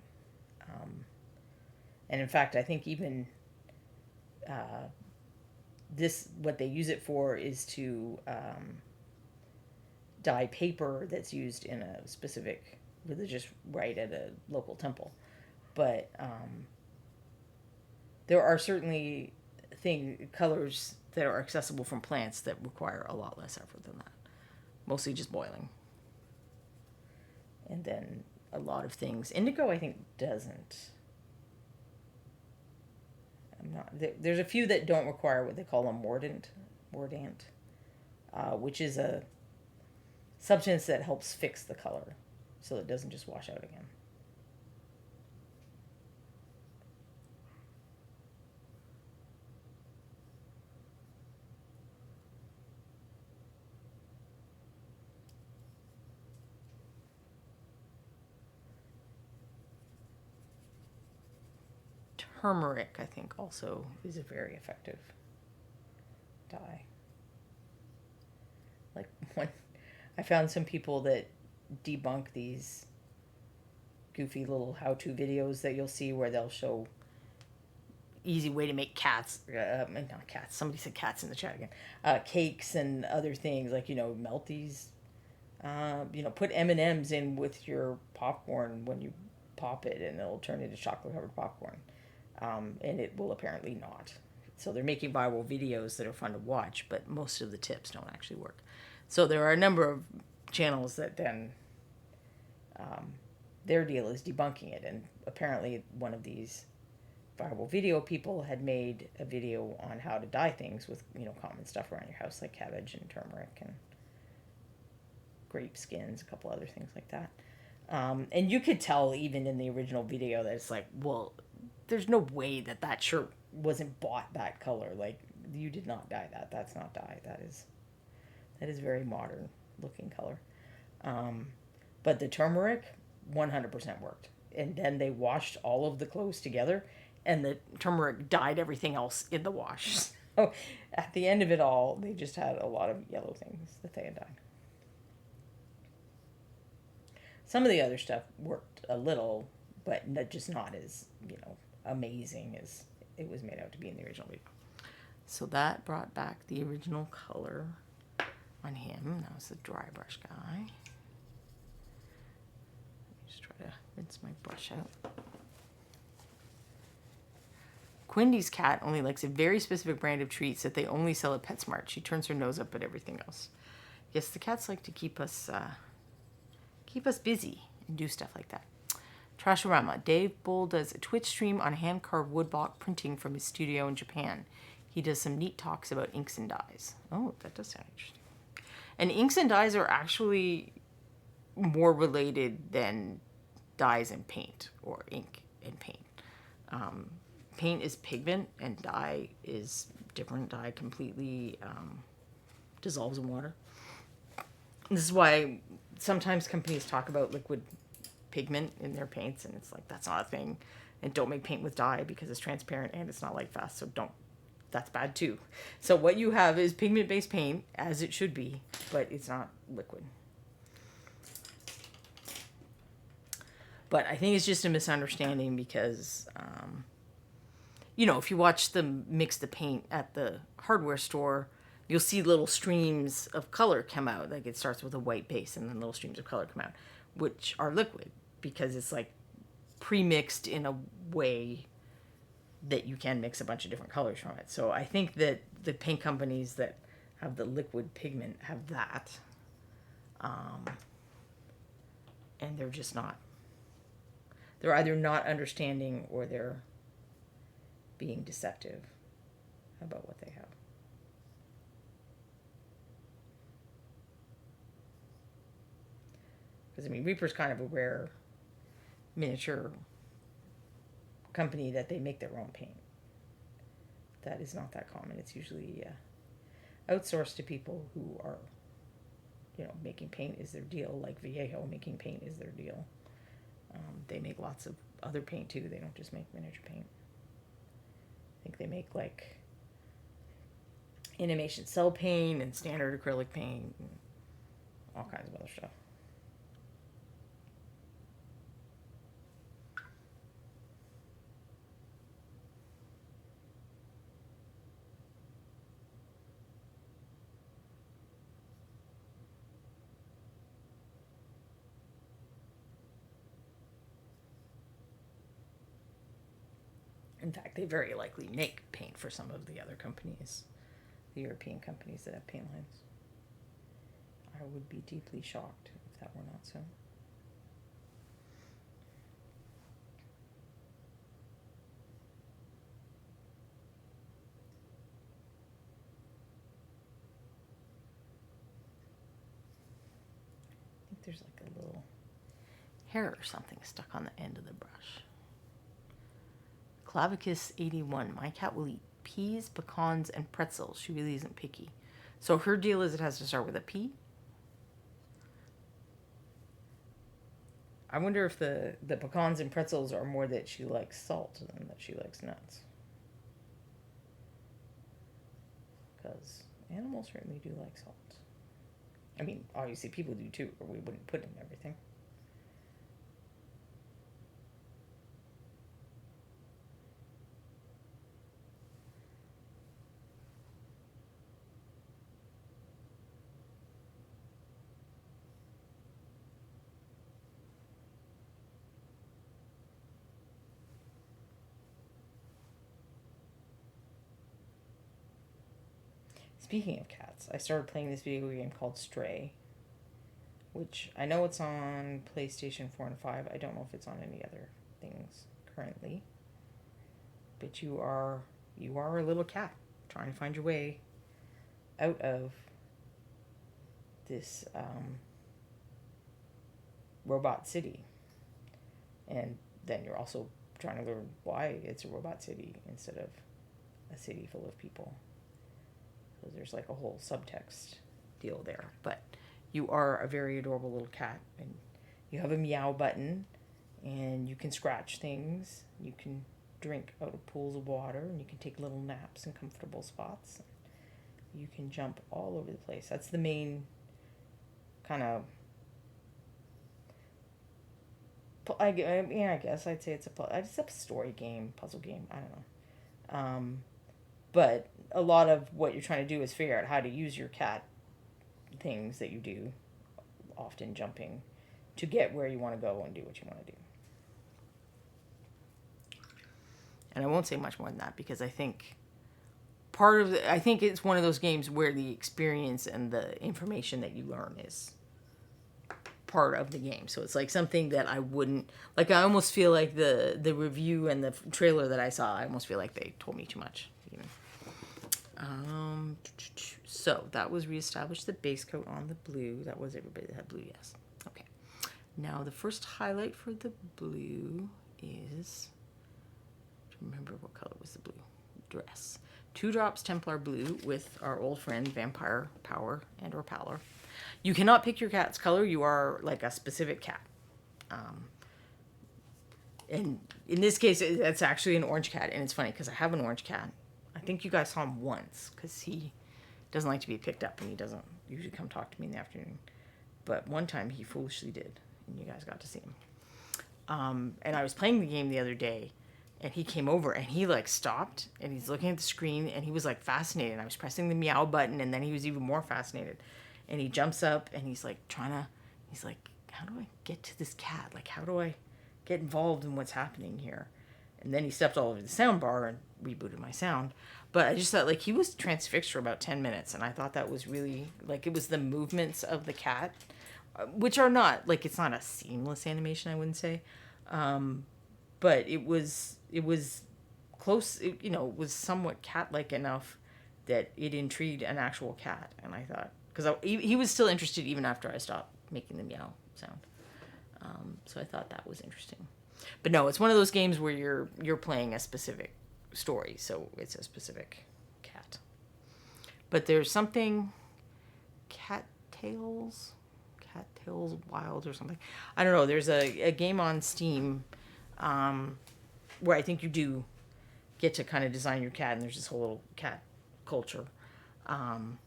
And in fact, I think even what they use it for is to dye paper that's used in a specific religious rite at a local temple. But there are certainly colors that are accessible from plants that require a lot less effort than that. Mostly just boiling. And then a lot of things. Indigo, I think, doesn't. There's a few that don't require what they call a mordant, which is a substance that helps fix the color so it doesn't just wash out again. Turmeric, I think, also is a very effective dye. Like when I found some people that debunk these goofy little how-to videos that you'll see where they'll show easy way to make not cats, somebody said cats in the chat again, cakes and other things, like, melt these, put M&Ms in with your popcorn when you pop it and it'll turn into chocolate covered popcorn. And it will apparently not. So they're making viral videos that are fun to watch, but most of the tips don't actually work. So there are a number of channels that then their deal is debunking it. And apparently one of these viral video people had made a video on how to dye things with, common stuff around your house, like cabbage and turmeric and grape skins, a couple other things like that. And you could tell even in the original video that it's like, well, there's no way that shirt wasn't bought that color. Like, you did not dye that. That's not dye. That is very modern looking color. But the turmeric 100% worked. And then they washed all of the clothes together, and the turmeric dyed everything else in the wash. So at the end of it all, they just had a lot of yellow things that they had dyed. Some of the other stuff worked a little, but just not as, amazing as it was made out to be in the original video. So that brought back the original color on him. That was the dry brush guy. Just try to rinse my brush out. Quindy's cat only likes a very specific brand of treats that they only sell at PetSmart. She turns her nose up at everything else. Yes, the cats like to keep us busy and do stuff like that. Trashorama. Dave Bull does a Twitch stream on hand-carved woodblock printing from his studio in Japan. He does some neat talks about inks and dyes. Oh, that does sound interesting. And inks and dyes are actually more related than dyes and paint, or ink and paint. Paint is pigment, and dye is different. Dye completely dissolves in water. This is why sometimes companies talk about liquid pigment in their paints, and it's like, that's not a thing. And don't make paint with dye because it's transparent and it's not light fast, so that's bad too. So what you have is pigment-based paint, as it should be, but it's not liquid. But I think it's just a misunderstanding because, if you watch them mix the paint at the hardware store, you'll see little streams of color come out. Like, it starts with a white base and then little streams of color come out, which are liquid because it's like pre-mixed in a way that you can mix a bunch of different colors from it. So I think that the paint companies that have the liquid pigment have that. And they're just not. They're either not understanding or they're being deceptive about what they have. Because, Reaper's kind of a rare miniature company that they make their own paint. That is not that common. It's usually outsourced to people who are, making paint is their deal. Like Vallejo, making paint is their deal. They make lots of other paint too. They don't just make miniature paint. I think they make like animation cell paint and standard acrylic paint and all kinds of other stuff. In fact, they very likely make paint for some of the other companies, the European companies that have paint lines. I would be deeply shocked if that were not so. I think there's like a little hair or something stuck on the end of the brush. Clavicus 81. My cat will eat peas, pecans, and pretzels. She really isn't picky. So her deal is it has to start with a P. I wonder if the pecans and pretzels are more that she likes salt than that she likes nuts. Because animals certainly do like salt. I mean, obviously people do too, or we wouldn't put in everything. Speaking of cats, I started playing this video game called Stray, which I know it's on PlayStation 4 and 5. I don't know if it's on any other things currently. But you are a little cat trying to find your way out of this robot city. And then you're also trying to learn why it's a robot city instead of a city full of people. So there's like a whole subtext deal there. But you are a very adorable little cat, and you have a meow button, and you can scratch things. You can drink out of pools of water, and you can take little naps in comfortable spots. You can jump all over the place. That's the main kind of, I guess I'd say it's a story game, puzzle game. I don't know. But a lot of what you're trying to do is figure out how to use your cat things that you do, often jumping, to get where you want to go and do what you want to do. And I won't say much more than that because I think I think it's one of those games where the experience and the information that you learn is part of the game. So it's like something that I wouldn't, like I almost feel like the review and the trailer that I saw, I almost feel like they told me too much. Even. So that was reestablish the base coat on the blue. That was everybody that had blue, yes. Okay. Now the first highlight for the blue is, remember what color was the blue? Dress. 2 drops Templar blue with our old friend Vampire Power and or Pallor. You cannot pick your cat's color. You are like a specific cat. And in this case, it's actually an orange cat. And it's funny because I have an orange cat. I think you guys saw him once because he doesn't like to be picked up and he doesn't usually come talk to me in the afternoon. But one time he foolishly did, and you guys got to see him. And I was playing the game the other day, and he came over and he like stopped and he's looking at the screen and he was like fascinated. I was pressing the meow button and then he was even more fascinated. And he jumps up and he's like he's like, how do I get to this cat? Like, how do I get involved in what's happening here? And then he stepped all over the sound bar and rebooted my sound. But I just thought, like, he was transfixed for about 10 minutes. And I thought that was really, like, it was the movements of the cat, which are not, like, it's not a seamless animation, I wouldn't say. But it was close, it was somewhat cat-like enough that it intrigued an actual cat. And I thought, because he was still interested even after I stopped making the meow sound. So I thought that was interesting. But no, it's one of those games where you're playing a specific story, so it's a specific cat. But there's something, Cattails Wild or something. I don't know. There's a game on Steam where I think you do get to kind of design your cat, and there's this whole little cat culture. And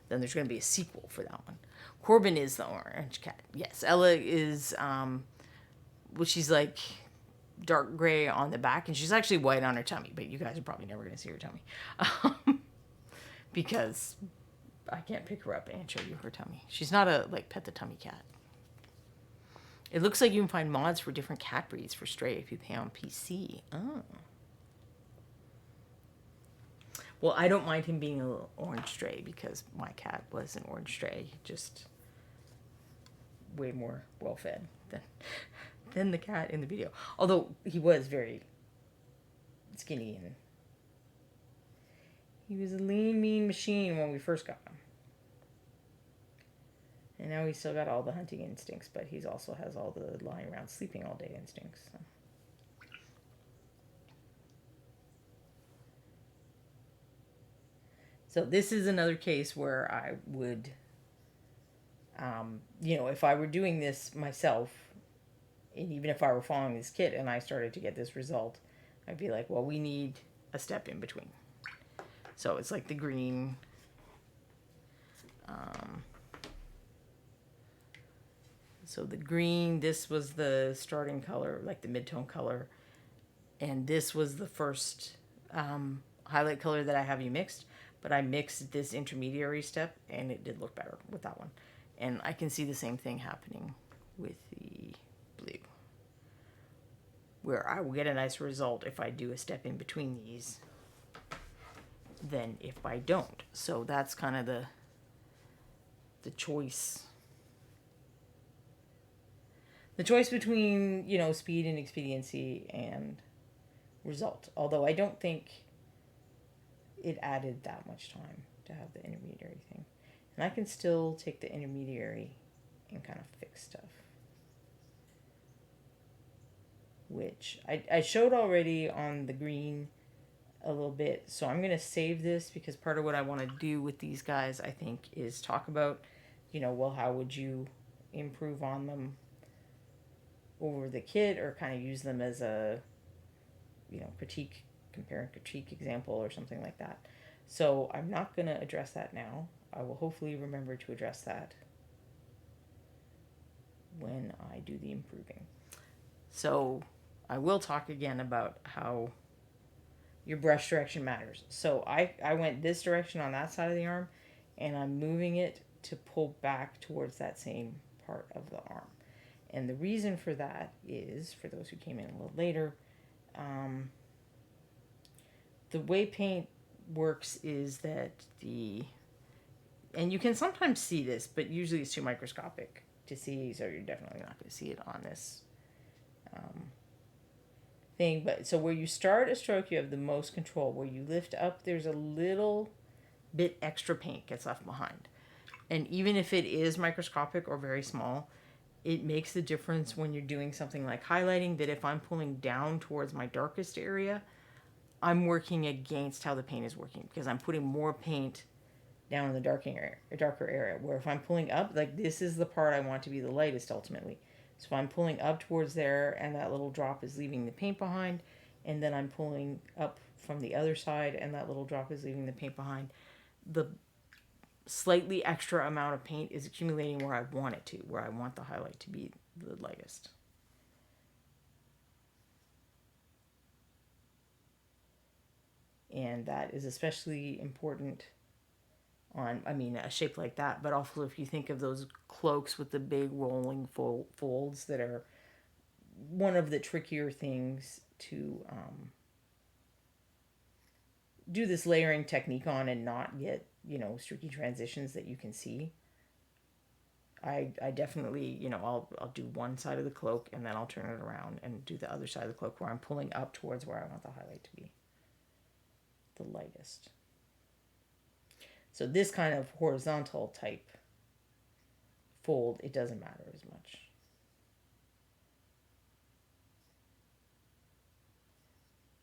then there's going to be a sequel for that one. Corbin is the orange cat. Yes, Ella is, she's like dark gray on the back, and she's actually white on her tummy, but you guys are probably never going to see her tummy. Because I can't pick her up and show you her tummy. She's not a, like, pet the tummy cat. It looks like you can find mods for different cat breeds for Stray if you pay on PC. Oh. Well, I don't mind him being a little orange stray because my cat was an orange stray, just way more well fed than the cat in the video. Although he was very skinny and he was a lean, mean machine when we first got him. And now he's still got all the hunting instincts, but he also has all the lying around sleeping all day instincts. So this is another case where I would, if I were doing this myself, and even if I were following this kit and I started to get this result, I'd be like, well, we need a step in between. So it's like the green. So the green, this was the starting color, like the mid-tone color. And this was the first highlight color that I have you mixed. But I mixed this intermediary step, and it did look better with that one. And I can see the same thing happening with the blue, where I will get a nice result if I do a step in between these than if I don't. So that's kind of the choice. The choice between, speed and expediency and result. Although I don't think it added that much time to have the intermediary thing. And I can still take the intermediary and kind of fix stuff. Which I showed already on the green a little bit. So I'm going to save this because part of what I want to do with these guys, I think, is talk about, how would you improve on them over the kit, or kind of use them as a, compare and critique example or something like that. So I'm not going to address that now. I will hopefully remember to address that when I do the improving. So I will talk again about how your brush direction matters. So I went this direction on that side of the arm, and I'm moving it to pull back towards that same part of the arm. And the reason for that is, for those who came in a little later, the way paint works is that and you can sometimes see this, but usually it's too microscopic to see, so you're definitely not going to see it on this thing. But so where you start a stroke, you have the most control. Where you lift up, there's a little bit extra paint gets left behind. And even if it is microscopic or very small, it makes the difference when you're doing something like highlighting, that if I'm pulling down towards my darkest area, I'm working against how the paint is working, because I'm putting more paint down in the darker area. Where if I'm pulling up, like this is the part I want to be the lightest ultimately. So if I'm pulling up towards there and that little drop is leaving the paint behind, and then I'm pulling up from the other side and that little drop is leaving the paint behind, the slightly extra amount of paint is accumulating where I want it to, where I want the highlight to be the lightest. And that is especially important on, a shape like that, but also if you think of those cloaks with the big rolling folds that are one of the trickier things to do this layering technique on and not get, streaky transitions that you can see. I definitely, I'll do one side of the cloak and then I'll turn it around and do the other side of the cloak where I'm pulling up towards where I want the highlight to be the lightest. So this kind of horizontal type fold, it doesn't matter as much.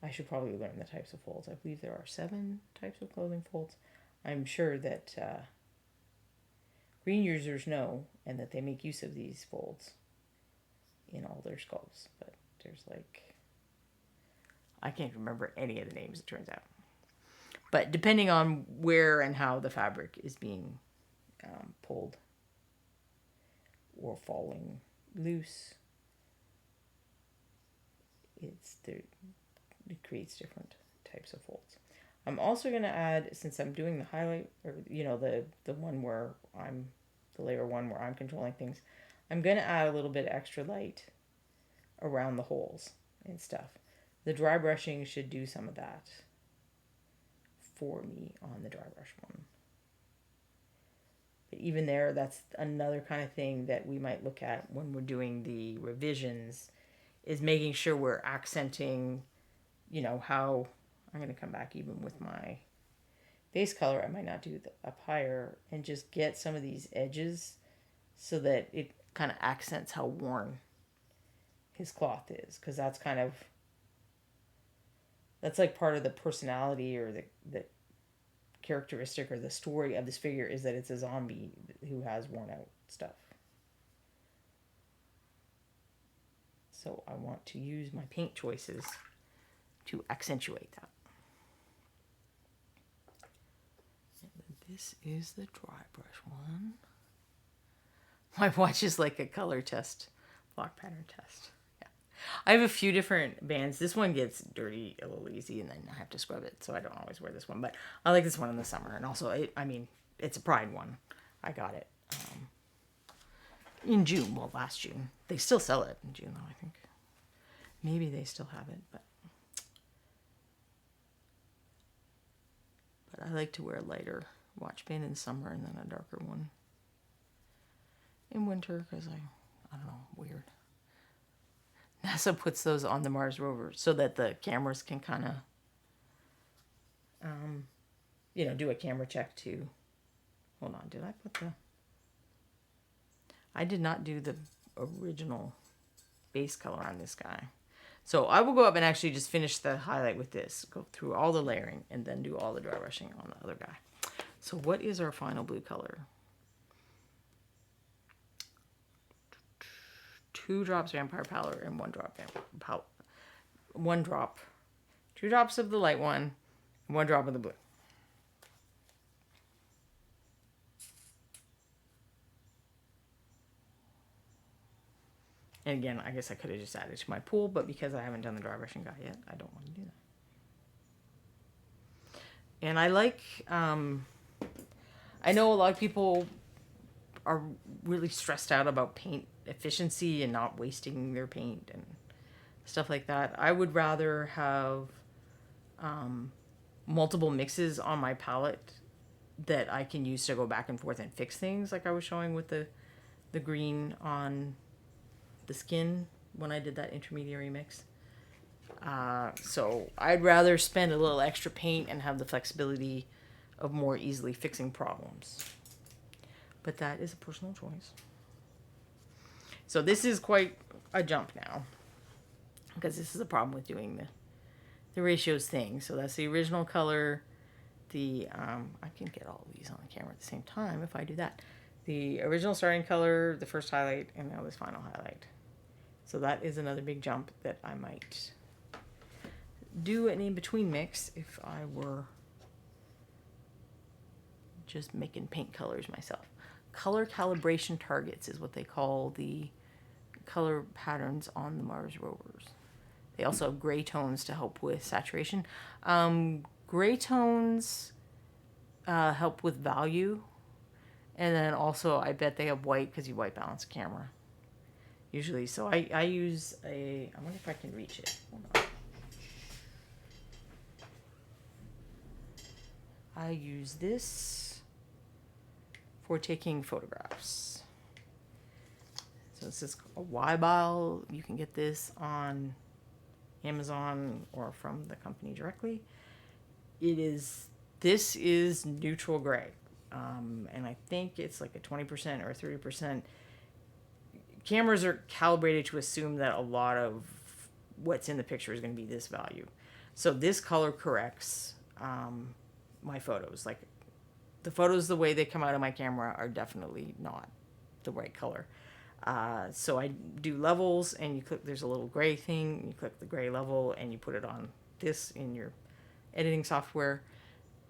I should probably learn the types of folds. I believe there are 7 types of clothing folds. I'm sure that green users know, and that they make use of these folds in all their sculpts. But there's I can't remember any of the names, it turns out. But depending on where and how the fabric is being pulled or falling loose, it creates different types of folds. I'm also going to add, since I'm doing the highlight, or the one where I'm the layer 1 where I'm controlling things, I'm going to add a little bit extra light around the holes and stuff. The dry brushing should do some of that for me on the dry brush one. But even there, that's another kind of thing that we might look at when we're doing the revisions, is making sure we're accenting, you know, how I'm going to come back even with my base color. I might not do the up higher and just get some of these edges so that it kind of accents how worn his cloth is, because that's kind of, that's like part of the personality or the characteristic or the story of this figure, is that it's a zombie who has worn out stuff. So I want to use my paint choices to accentuate that. And this is the dry brush one. My watch is like a color test, block pattern test. Yeah, I have a few different bands. This one gets dirty a little easy, and then I have to scrub it, so I don't always wear this one. But I like this one in the summer, and also, I mean, it's a Pride one. I got it in June. Well, last June. They still sell it in June, though, I think. Maybe they still have it, but I like to wear a lighter watch band in summer and then a darker one in winter, because I don't know, weird. NASA puts those on the Mars rover so that the cameras can kind of, you know, do a camera check too. Hold on, did I put the... I did not do the original base color on this guy. So I will go up and actually just finish the highlight with this. Go through all the layering and then do all the dry brushing on the other guy. So what is our final blue color? 2 drops vampire pallor and 1 drop vampire pallor. 1 drop. 2 drops of the light one, 1 drop of the blue. And again, I guess I could have just added to my pool, but because I haven't done the dry brushing guy yet, I don't want to do that. And I like, I know a lot of people are really stressed out about paint efficiency and not wasting their paint and stuff like that. I would rather have multiple mixes on my palette that I can use to go back and forth and fix things, like I was showing with the green on the skin when I did that intermediary mix. So I'd rather spend a little extra paint and have the flexibility of more easily fixing problems. But that is a personal choice. So this is quite a jump now, because this is a problem with doing the ratios thing. So that's the original color. I can get all of these on the camera at the same time if I do that. The original starting color, the first highlight, and now this final highlight. So that is another big jump that I might do an in-between mix if I were just making paint colors myself. Color calibration targets is what they call the color patterns on the Mars rovers. They also have gray tones to help with saturation. Gray tones help with value. And then also, I bet they have white because you white balance a camera. Usually. So I use I wonder if I can reach it. Hold on. I use this for taking photographs. So this is a Y-Bile. You can get this on Amazon or from the company directly. This is neutral gray. And I think it's like a 20% or 30%. Cameras are calibrated to assume that a lot of what's in the picture is going to be this value. So this color corrects my photos. Like the photos, the way they come out of my camera are definitely not the right color. So I do levels, and you click, there's a little gray thing, you click the gray level and you put it on this in your editing software,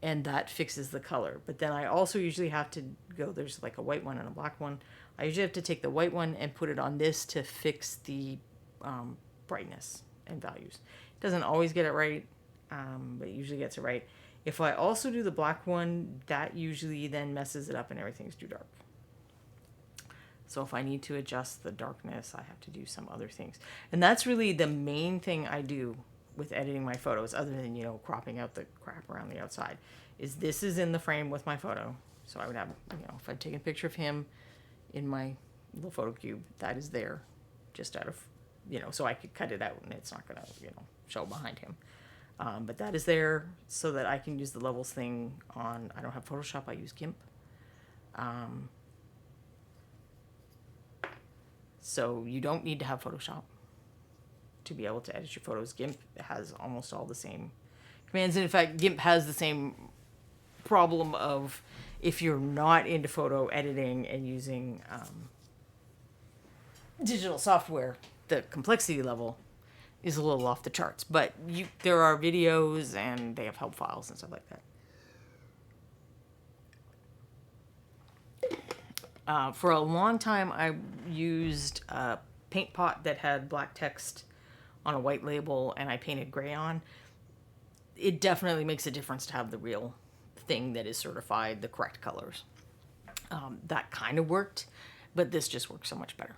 and that fixes the color. But then I also usually have to go, there's like a white one and a black one. I usually have to take the white one and put it on this to fix the brightness and values. It doesn't always get it right, but it usually gets it right. If I also do the black one, that usually then messes it up and everything's too dark. So if I need to adjust the darkness, I have to do some other things. And that's really the main thing I do with editing my photos, other than, you know, cropping out the crap around the outside, is this is in the frame with my photo. So I would have, you know, if I'd taken a picture of him in my little photo cube, that is there just out of, you know, so I could cut it out and it's not going to, you know, show behind him. But that is there so that I can use the levels thing on, I don't have Photoshop, I use GIMP. So you don't need to have Photoshop to be able to edit your photos. GIMP has almost all the same commands. And in fact, GIMP has the same problem of, if you're not into photo editing and using digital software, the complexity level is a little off the charts. But there are videos and they have help files and stuff like that. For a long time, I used a paint pot that had black text on a white label and I painted gray on. It definitely makes a difference to have the real thing that is certified, the correct colors. That kind of worked, but this just works so much better.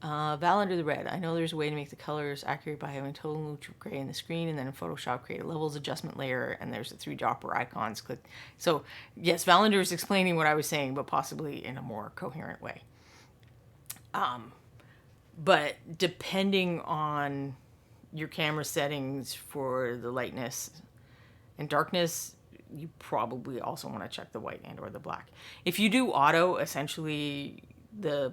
Val under the red. I know there's a way to make the colors accurate by having total neutral gray in the screen, and then in Photoshop create a levels adjustment layer, and there's the 3 dropper icons. Click. So yes, Valander is explaining what I was saying, but possibly in a more coherent way. But depending on your camera settings for the lightness and darkness, you probably also want to check the white and or the black. If you do auto, essentially the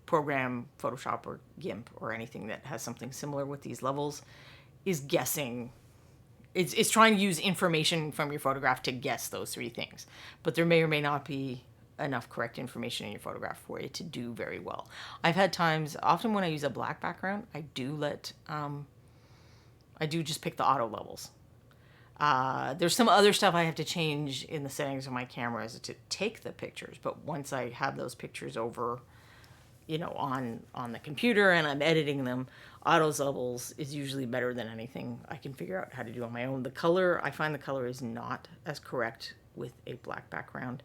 program, Photoshop or GIMP or anything that has something similar with these levels, is guessing. It's trying to use information from your photograph to guess those 3 things. But there may or may not be enough correct information in your photograph for it to do very well. I've had times, often when I use a black background, I do just pick the auto levels. There's some other stuff I have to change in the settings of my cameras to take the pictures, but once I have those pictures over, you know, on the computer and I'm editing them, autos levels is usually better than anything I can figure out how to do on my own. The color, I find the color is not as correct with a black background.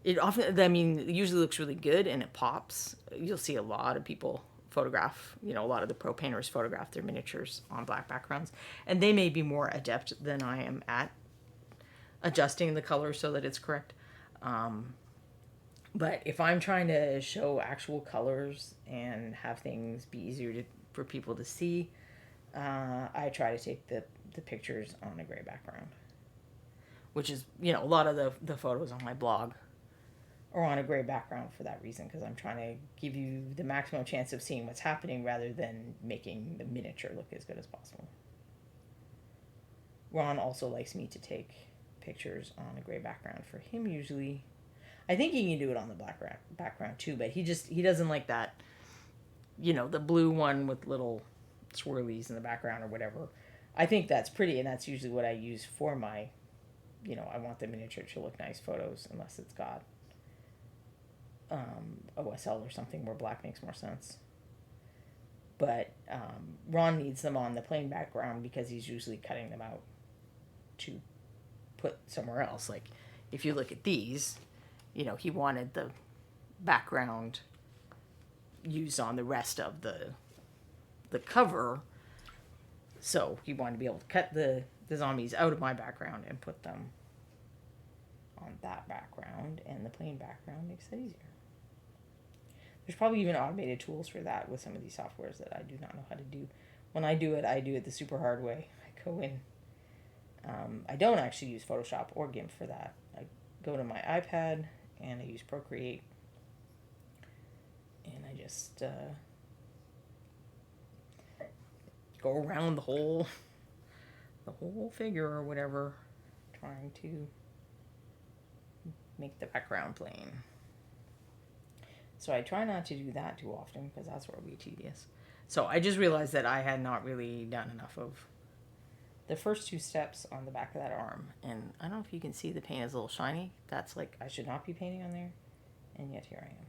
It often, I mean, it usually looks really good and it pops. You'll see a lot of people photograph, you know, a lot of the pro painters photograph their miniatures on black backgrounds, and they may be more adept than I am at adjusting the color so that it's correct. But if I'm trying to show actual colors and have things be easier for people to see, I try to take the pictures on a gray background, which is, you know, a lot of the photos on my blog are on a gray background for that reason, because I'm trying to give you the maximum chance of seeing what's happening rather than making the miniature look as good as possible. Ron also likes me to take pictures on a gray background for him usually. I think he can do it on the black background too, but he doesn't like that, you know, the blue one with little swirlies in the background or whatever. I think that's pretty, and that's usually what I use for my, you know, I want the miniature to look nice photos, unless it's got OSL or something where black makes more sense. But Ron needs them on the plain background because he's usually cutting them out to put somewhere else. Like if you look at these, you know, he wanted the background used on the rest of the cover, so he wanted to be able to cut the zombies out of my background and put them on that background, and the plain background makes it easier. There's probably even automated tools for that with some of these softwares that I do not know how to do. When I do it the super hard way. I go in. I don't actually use Photoshop or GIMP for that. I go to my iPad and I use Procreate, and I just go around the whole figure or whatever, trying to make the background plain. So I try not to do that too often because that's where it'll be tedious. So I just realized that I had not really done enough of the first 2 steps on the back of that arm. And I don't know if you can see the paint is a little shiny. That's like, I should not be painting on there. And yet here I am.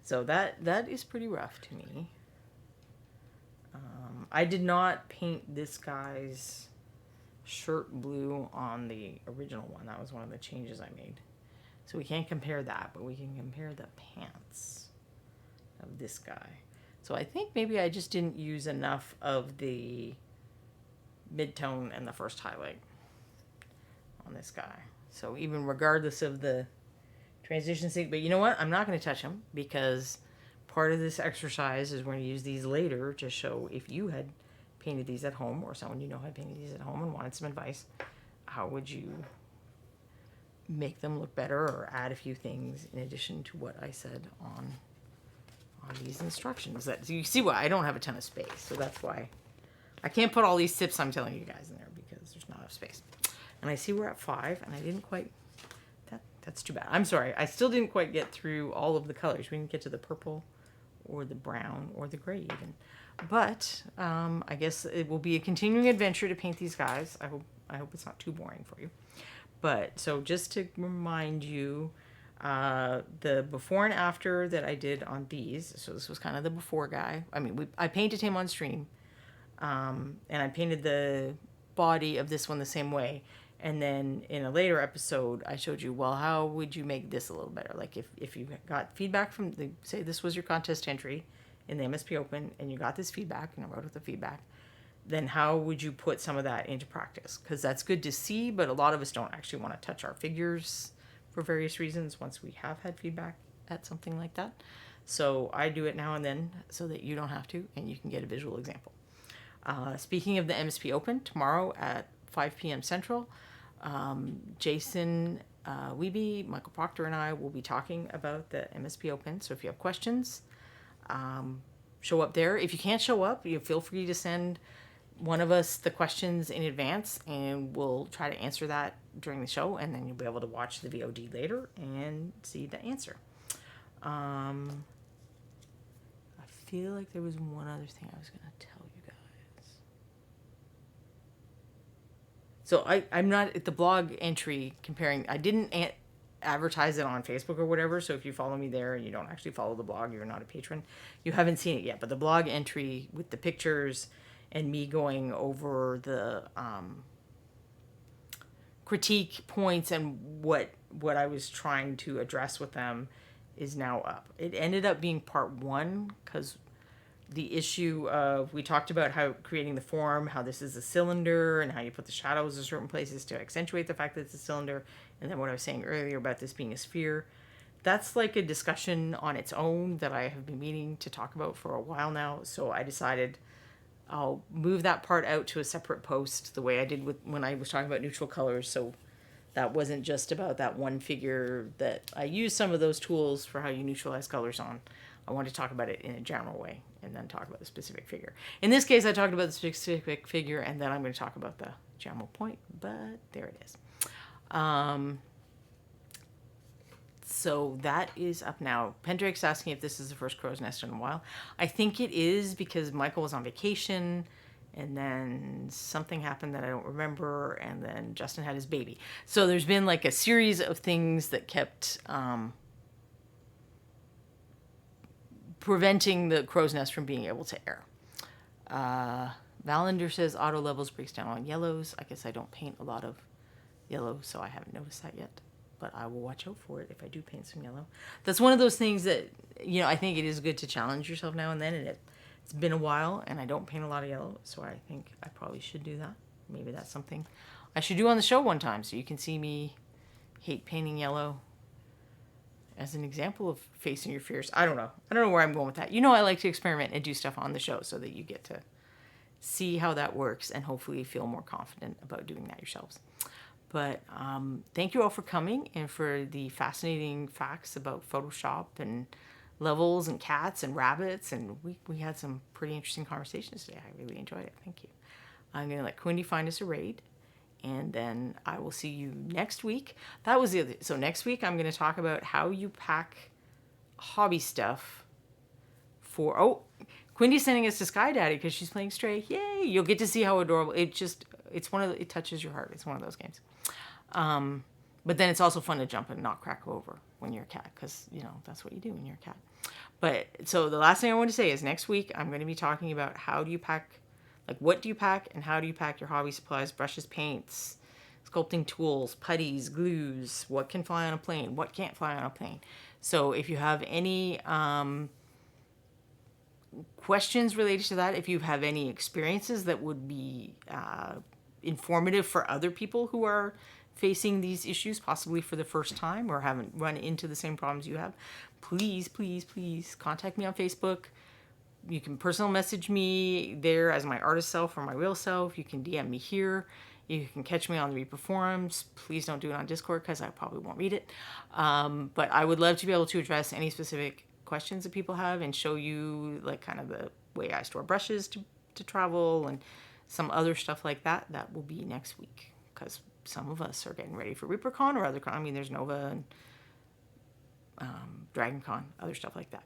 So that is pretty rough to me. I did not paint this guy's shirt blue on the original one. That was one of the changes I made. So we can't compare that, but we can compare the pants of this guy. So I think maybe I just didn't use enough of the mid-tone and the first highlight on this guy. So even regardless of the transition stick, but you know what? I'm not going to touch them because part of this exercise is we're going to use these later to show if you had painted these at home or someone you know had painted these at home and wanted some advice, how would you make them look better or add a few things in addition to what I said on these instructions. That you see why I don't have a ton of space, so that's why I can't put all these tips I'm telling you guys in there because there's not enough space. And I see we're at 5 and I didn't quite, that's too bad. I'm sorry, I still didn't quite get through all of the colors. We didn't get to the purple or the brown or the gray even. But I guess it will be a continuing adventure to paint these guys. I hope it's not too boring for you. But so just to remind you, the before and after that I did on these. So this was kind of the before guy. I mean, I painted him on stream, and I painted the body of this one the same way. And then in a later episode, I showed you, well, how would you make this a little better? Like if you got feedback from say this was your contest entry in the MSP Open and you got this feedback and I wrote out the feedback, then how would you put some of that into practice? Because that's good to see, but a lot of us don't actually want to touch our figures for various reasons once we have had feedback at something like that. So I do it now and then so that you don't have to and you can get a visual example. Speaking of the MSP Open, tomorrow at 5 p.m. Central, Jason Wiebe, Michael Proctor, and I will be talking about the MSP Open. So if you have questions, show up there. If you can't show up, you feel free to send one of us the questions in advance and we'll try to answer that during the show, and then you'll be able to watch the VOD later and see the answer. I feel like there was one other thing I was going to tell you guys. So I'm not at the blog entry comparing. I didn't advertise it on Facebook or whatever. So if you follow me there and you don't actually follow the blog, you're not a patron, you haven't seen it yet. But the blog entry with the pictures and me going over the critique points and what I was trying to address with them is now up. It ended up being part 1 because the issue of, we talked about how creating the form, how this is a cylinder and how you put the shadows in certain places to accentuate the fact that it's a cylinder. And then what I was saying earlier about this being a sphere, that's like a discussion on its own that I have been meaning to talk about for a while now. So I decided I'll move that part out to a separate post the way I did when I was talking about neutral colors. So that wasn't just about that one figure that I used some of those tools for how you neutralize colors on. I wanted to talk about it in a general way and then talk about the specific figure. In this case, I talked about the specific figure and then I'm going to talk about the general point, but there it is. So that is up now. Pendrake's asking if this is the first crow's nest in a while. I think it is because Michael was on vacation and then something happened that I don't remember, and then Justin had his baby. So there's been like a series of things that kept preventing the crow's nest from being able to air. Valander says auto levels breaks down on yellows. I guess I don't paint a lot of yellow, so I haven't noticed that yet. But I will watch out for it if I do paint some yellow. That's one of those things that, I think it is good to challenge yourself now and then. And it's been a while and I don't paint a lot of yellow. So I think I probably should do that. Maybe that's something I should do on the show one time so you can see me hate painting yellow as an example of facing your fears. I don't know. I don't know where I'm going with that. I like to experiment and do stuff on the show so that you get to see how that works and hopefully feel more confident about doing that yourselves. But thank you all for coming and for the fascinating facts about Photoshop and levels and cats and rabbits. And we had some pretty interesting conversations today. I really enjoyed it. Thank you. I'm going to let Quindy find us a raid. And then I will see you next week. That was the other. So next week, I'm going to talk about how you pack hobby stuff for... Oh, Quindy's sending us to Sky Daddy because she's playing Stray. Yay! You'll get to see how adorable... It touches your heart. It's one of those games. But then it's also fun to jump and not crack over when you're a cat because, that's what you do when you're a cat. But so the last thing I want to say is next week I'm going to be talking about how do you pack, like what do you pack and how do you pack your hobby supplies, brushes, paints, sculpting tools, putties, glues, what can fly on a plane, what can't fly on a plane. So if you have any questions related to that, if you have any experiences that would be informative for other people who are facing these issues, possibly for the first time or haven't run into the same problems you have, please, please, please contact me on Facebook. You can personal message me there as my artist self or my real self. You can DM me here. You can catch me on the Reaper forums. Please don't do it on Discord because I probably won't read it. But I would love to be able to address any specific questions that people have and show you like kind of the way I store brushes to travel and some other stuff like that. That will be next week because some of us are getting ready for ReaperCon or other con. I mean, there's Nova and DragonCon, other stuff like that.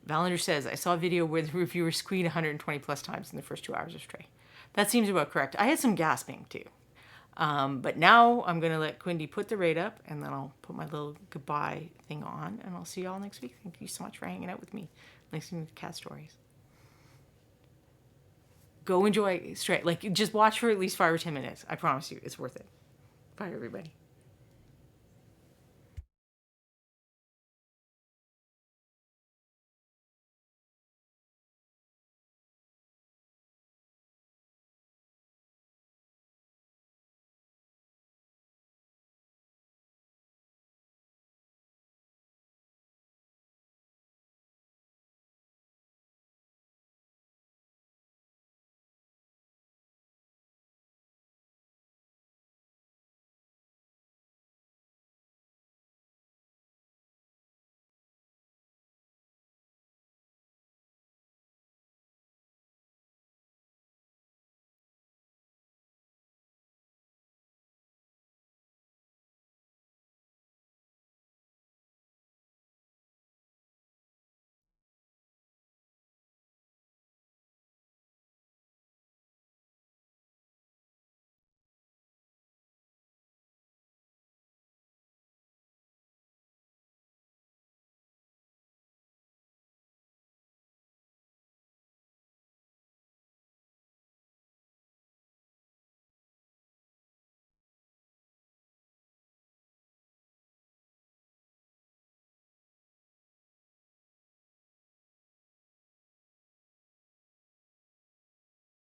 Valander says, I saw a video where the reviewer screamed 120 plus times in the first 2 hours of Stray. That seems about correct. I had some gasping too. But now I'm going to let Quindy put the raid up and then I'll put my little goodbye thing on and I'll see y'all next week. Thank you so much for hanging out with me, listening to cat stories. Go enjoy Stray. Like, just watch for at least 5 or 10 minutes. I promise you, it's worth it. Bye, everybody.